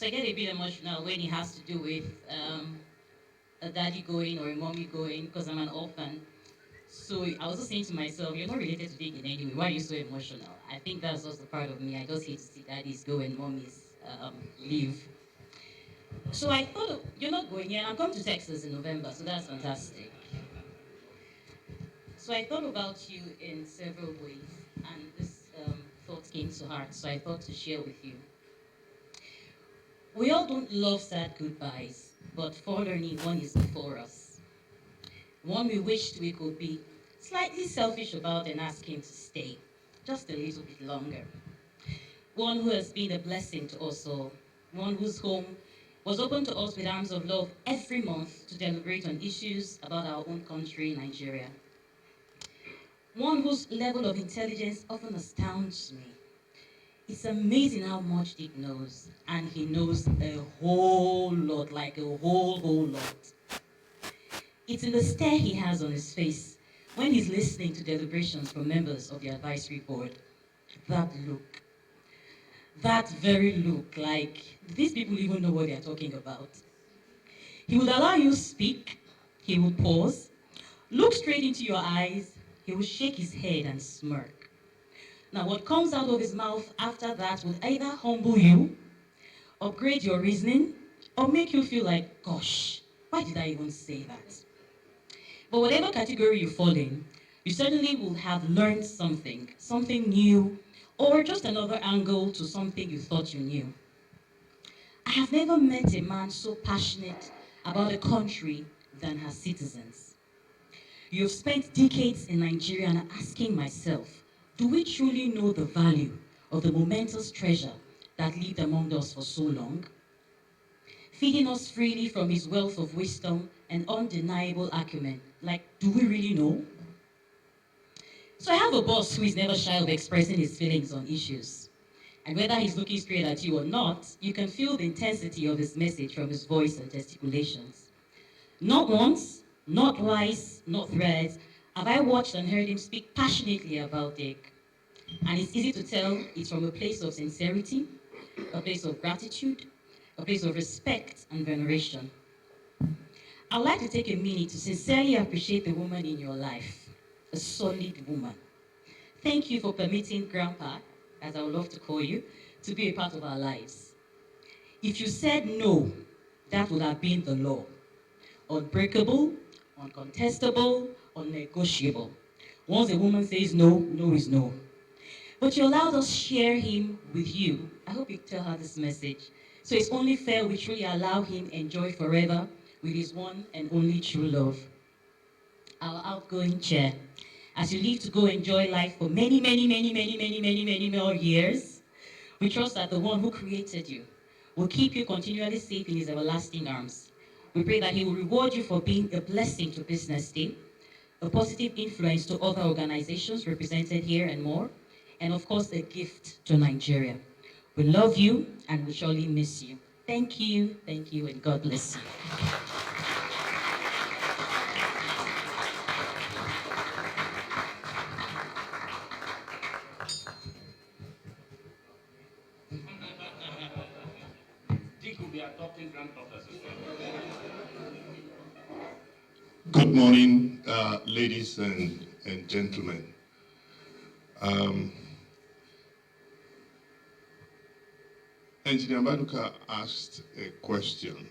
Speaker 12: So I get a bit emotional when it has to do with a daddy going or a mommy going because I'm an orphan. So I was just saying to myself, you're not related to Dick in any way. Why are you so emotional? I think that's also part of me. I just hate to see daddies go and mommies leave. So I thought, you're not going here. I'm coming to Texas in November, so that's fantastic. So I thought about you in several ways, and this thought came to heart, so I thought to share with you. We all don't love sad goodbyes, but forlornly one is before us. One we wished we could be slightly selfish about and ask him to stay just a little bit longer. One who has been a blessing to us all. One whose home was open to us with arms of love every month to deliberate on issues about our own country, Nigeria. One whose level of intelligence often astounds me. It's amazing how much Dick knows, and he knows a whole lot, like a whole lot. It's in the stare he has on his face when he's listening to deliberations from members of the advisory board. That look, that very look, like these people even know what they're talking about. He would allow you speak, he would pause, look straight into your eyes, he would shake his head and smirk. Now what comes out of his mouth after that will either humble you, upgrade your reasoning, or make you feel like, gosh, why did I even say that? But whatever category you fall in, you certainly will have learned something new, or just another angle to something you thought you knew. I have never met a man so passionate about a country than her citizens. You've spent decades in Nigeria, and I'm asking myself, do we truly know the value of the momentous treasure that lived among us for so long? Feeding us freely from his wealth of wisdom and undeniable acumen. Like, do we really know? So I have a boss who is never shy of expressing his feelings on issues. And whether he's looking straight at you or not, you can feel the intensity of his message from his voice and gesticulations. Not once, not twice, not thrice, have I watched and heard him speak passionately about Dick. And it's easy to tell it's from a place of sincerity, a place of gratitude, a place of respect and veneration. I'd like to take a minute to sincerely appreciate the woman in your life, a solid woman. Thank you for permitting Grandpa, as I would love to call you, to be a part of our lives. If you said no, that would have been the law. Unbreakable, uncontestable, unnegotiable. Once a woman says no, no is no. But you allowed us share him with you. I hope you tell her this message. So it's only fair we truly allow him enjoy forever with his one and only true love. Our outgoing chair. As you leave to go enjoy life for many, many, many, many, many, many, many more years, we trust that the one who created you will keep you continually safe in his everlasting arms. We pray that he will reward you for being a blessing to BusinessDay, a positive influence to other organizations represented here and more, and of course a gift to Nigeria. We love you and we surely miss you. Thank you, and God bless you.
Speaker 6: Dick will be adopting granddaughters.
Speaker 14: Good morning, ladies and gentlemen. Engineer Maduka asked a question,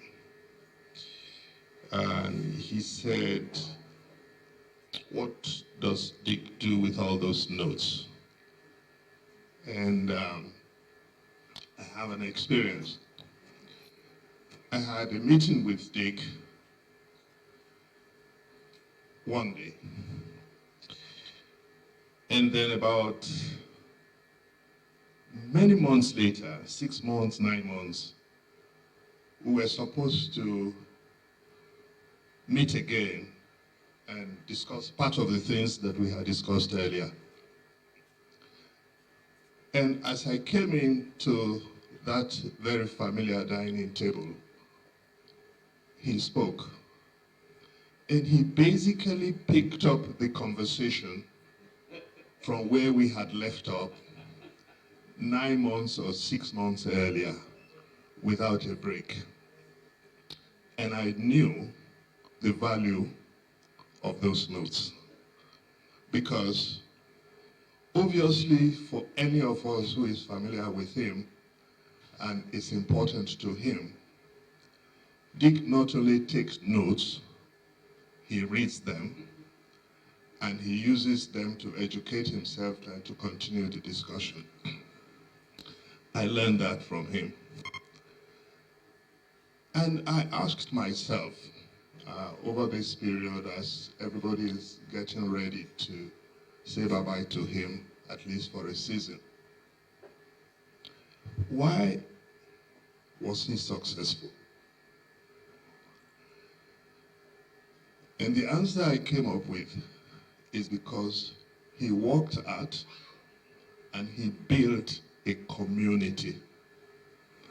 Speaker 14: and he said, what does Dick do with all those notes? And I have an experience. I had a meeting with Dick one day. And then about many months later, 6 months, 9 months, we were supposed to meet again and discuss part of the things that we had discussed earlier. And as I came into that very familiar dining table, he spoke. And he basically picked up the conversation from where we had left off 9 months or 6 months earlier, without a break. And I knew the value of those notes. Because obviously for any of us who is familiar with him and is important to him, Dick not only takes notes, he reads them, and he uses them to educate himself and to continue the discussion. I learned that from him. And I asked myself, over this period, as everybody is getting ready to say bye-bye to him, at least for a season, why was he successful? And the answer I came up with is because he worked out and he built a community.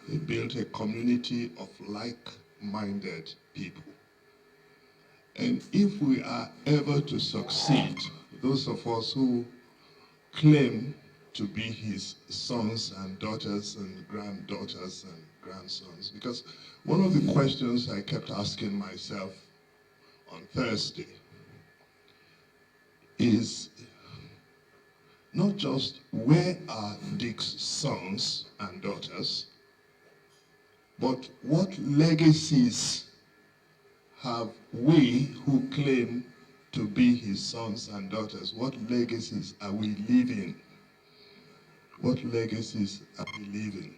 Speaker 14: He built a community of like-minded people. And if we are ever to succeed, those of us who claim to be his sons and daughters and granddaughters and grandsons, because one of the questions I kept asking myself on Thursday is not just where are Dick's sons and daughters, but what legacies have we who claim to be his sons and daughters, what legacies are we leaving? What legacies are we leaving?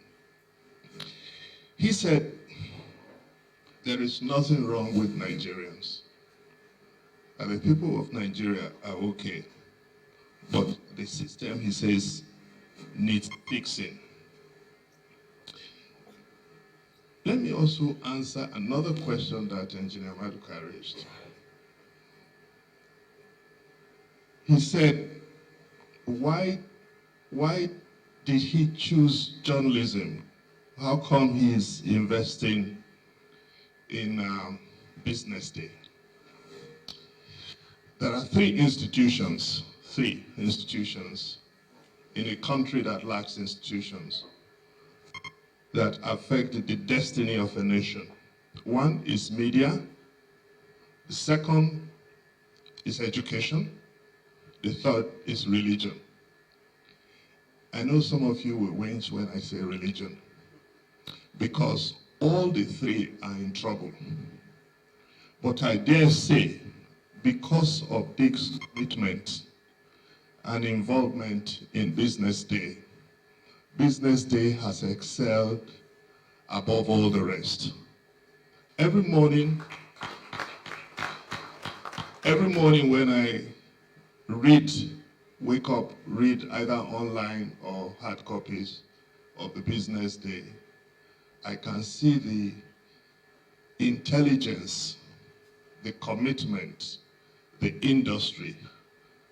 Speaker 14: He said, there is nothing wrong with Nigerians. And the people of Nigeria are okay. But the system, he says, needs fixing. Let me also answer another question that Engineer Maduka raised. He said, why did he choose journalism? How come he's investing in BusinessDay? There are three institutions in a country that lacks institutions that affect the destiny of a nation. One is media, the second is education, the third is religion. I know some of you will wince when I say religion, because all the three are in trouble. But I dare say, because of Dick's commitment and involvement in BusinessDay, BusinessDay has excelled above all the rest. Every morning when I wake up, read either online or hard copies of the BusinessDay, I can see the intelligence, the commitment, the industry,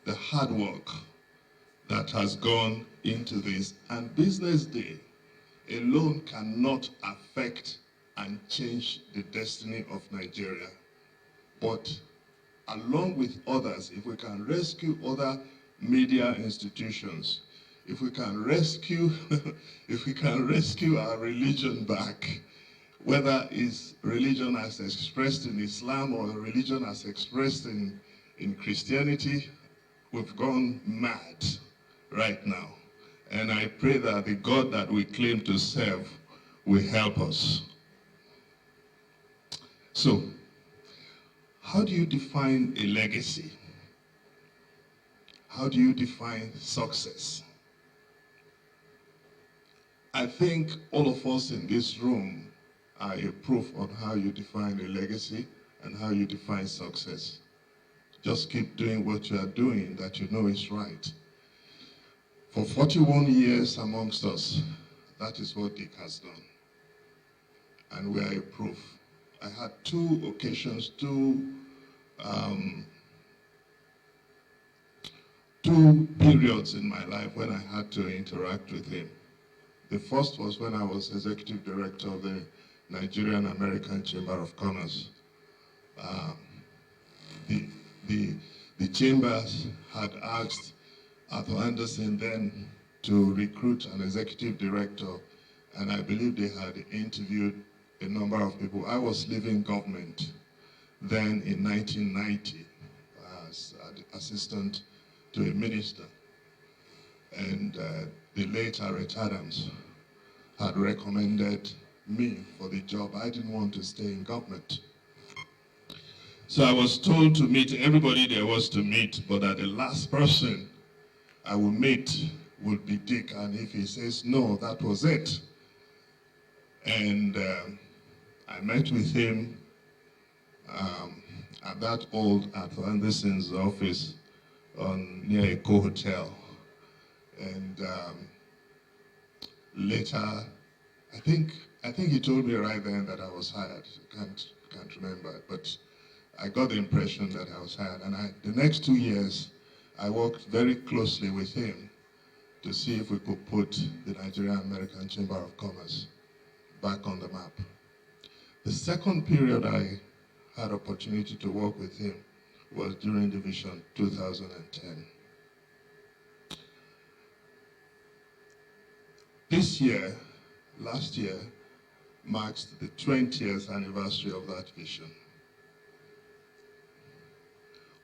Speaker 14: the hard work that has gone into this. And BusinessDay alone cannot affect and change the destiny of Nigeria. But along with others, if we can rescue other media institutions, if we can rescue our religion back, whether it's religion as expressed in Islam or religion as expressed in Christianity, we've gone mad right now. And I pray that the God that we claim to serve will help us. So, how do you define a legacy? How do you define success? I think all of us in this room are a proof on how you define a legacy and how you define success. Just keep doing what you are doing that you know is right. For 41 years amongst us, that is what Dick has done. And we are a proof. I had two occasions, two periods in my life when I had to interact with him. The first was when I was executive director of the Nigerian American Chamber of Commerce. The chambers had asked Arthur Anderson then to recruit an executive director and I believe they had interviewed a number of people. I was leaving government then in 1990 as an assistant to a minister, and the late Harriet Adams had recommended me for the job. I didn't want to stay in government. So I was told to meet everybody there was to meet, but that the last person I will meet would be Dick, and if he says no, that was it. And I met with him at that old Arthur Anderson's office near Eco Hotel. And later, I think he told me right then that I was hired. Can't remember, but I got the impression that I was hired. And the next 2 years, I worked very closely with him to see if we could put the Nigerian American Chamber of Commerce back on the map. The second period I had opportunity to work with him was during the Vision 2010. This year, last year, marks the 20th anniversary of that vision.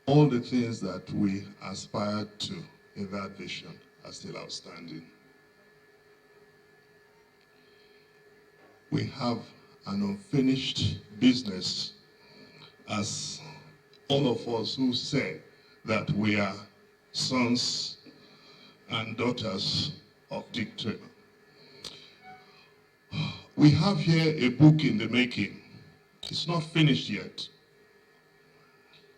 Speaker 14: All the things that we aspired to in that vision are still outstanding. We have an unfinished business, as all of us who say that we are sons and daughters of Dick Kramer. We have here a book in the making. It's not finished yet.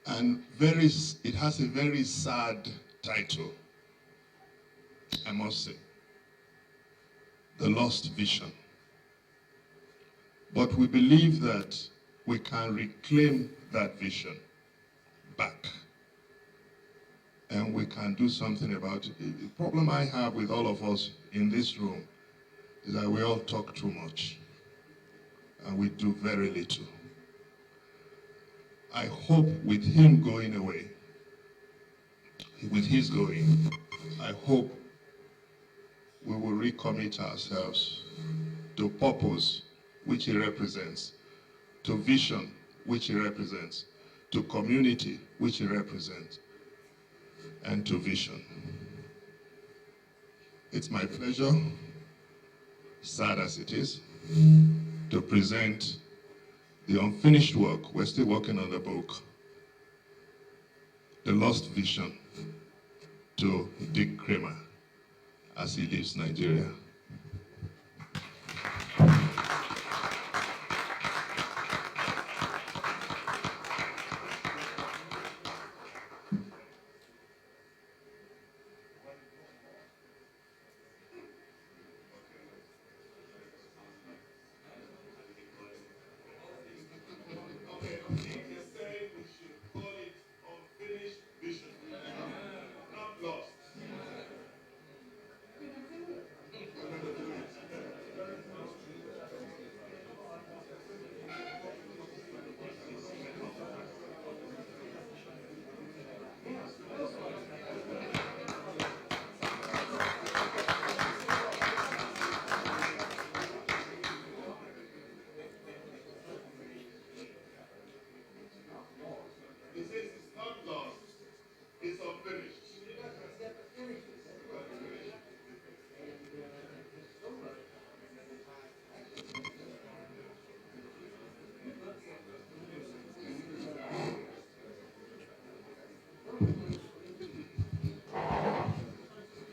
Speaker 14: And it has a very sad title, I must say. The Lost Vision. But we believe that we can reclaim that vision back. And we can do something about it. The problem I have with all of us in this room is that we all talk too much and we do very little. I hope with him going away, with his going, I hope we will recommit ourselves to purpose, which he represents, to vision, which he represents, to community, which he represents, and to vision. It's my pleasure, sad as it is, to present the unfinished work. We're still working on the book, The Lost Vision, to Dick Kramer as he leaves Nigeria.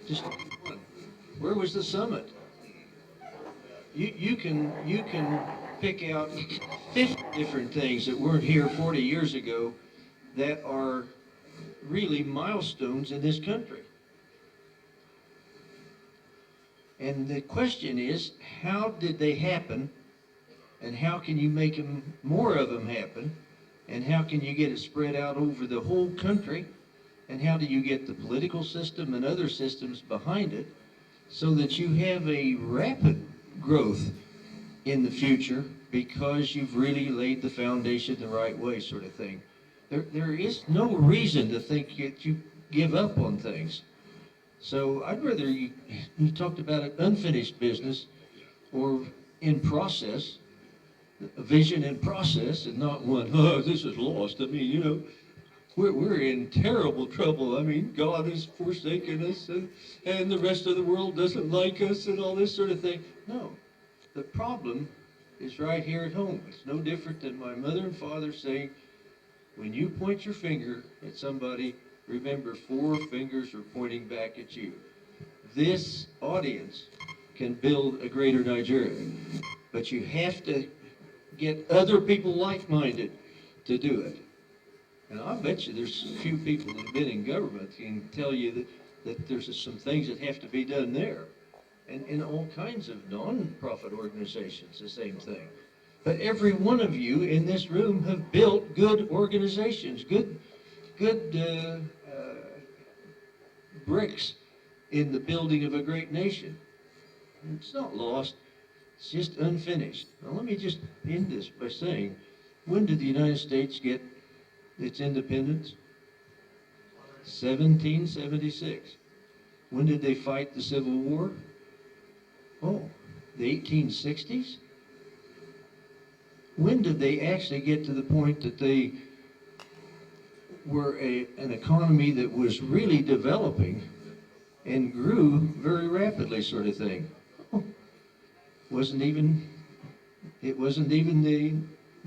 Speaker 4: Just where was the summit? You can pick out 50 different things that weren't here 40 years ago that are really milestones in this country. And the question is, how did they happen? And how can you make more of them happen? And how can you get it spread out over the whole country? And how do you get the political system and other systems behind it so that you have a rapid growth in the future because you've really laid the foundation the right way, sort of thing. There is no reason to think that you give up on things. So I'd rather you talked about an unfinished business. or in process, a vision in process, and not one, oh, this is lost. I mean, you know, we're in terrible trouble. I mean, God has forsaken us, and the rest of the world doesn't like us, and all this sort of thing. No, the problem is right here at home. It's no different than my mother and father saying, when you point your finger at somebody, remember 4 fingers are pointing back at you. This audience can build a greater Nigeria, but you have to get other people like-minded to do it. And I bet you there's a few people that have been in government can tell you that there's some things that have to be done there. And in all kinds of non-profit organizations, the same thing. But every one of you in this room have built good organizations, good bricks in the building of a great nation. And it's not lost, it's just unfinished. Now let me just end this by saying, when did the United States get its independence? 1776. When did they fight the Civil War? Oh, the 1860s? When did they actually get to the point that they were an economy that was really developing and grew very rapidly, sort of thing? Oh, it wasn't even the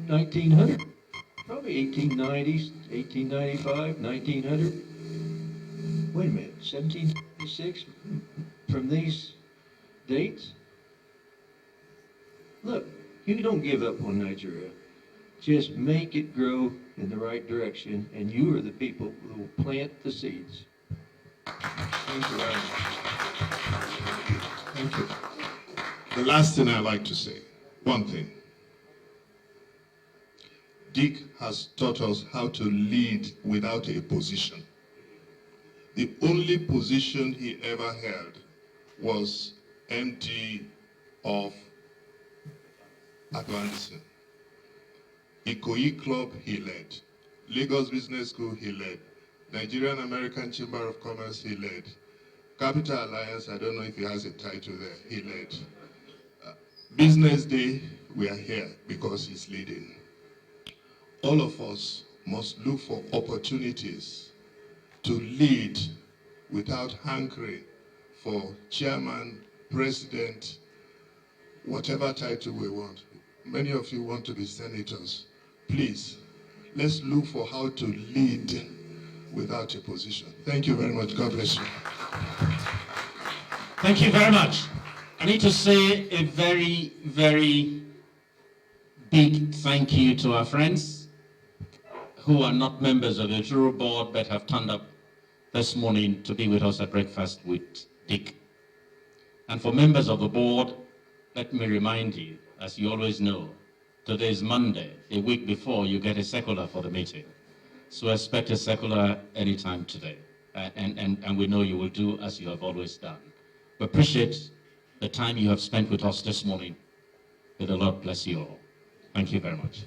Speaker 4: 1900. Probably 1890s, 1895, 1900. Wait a minute, 1776 from these dates? Look, you don't give up on Nigeria. Just make it grow in the right direction, and you are the people who will plant the seeds. Thank you very much.
Speaker 14: Thank you. The last thing I'd like to say, one thing. Dick has taught us how to lead without a position. The only position he ever held was MD of Atlantic. Ikoyi Club he led. Lagos Business School he led. Nigerian American Chamber of Commerce he led. Capital Alliance, I don't know if he has a title there, he led. Business Day, we are here because he's leading. All of us must look for opportunities to lead without hankering for chairman, president, whatever title we want. Many of you want to be senators. Please, let's look for how to lead without a position. Thank you very much. God bless you.
Speaker 6: Thank you very much. I need to say a very, very big thank you to our friends who are not members of the Juror Board but have turned up this morning to be with us at breakfast with Dick. And for members of the board, let me remind you, as you always know, today is Monday. A week before, you get a circular for the meeting. So expect a circular anytime today. And we know you will do as you have always done. We appreciate the time you have spent with us this morning. May the Lord bless you all. Thank you very much.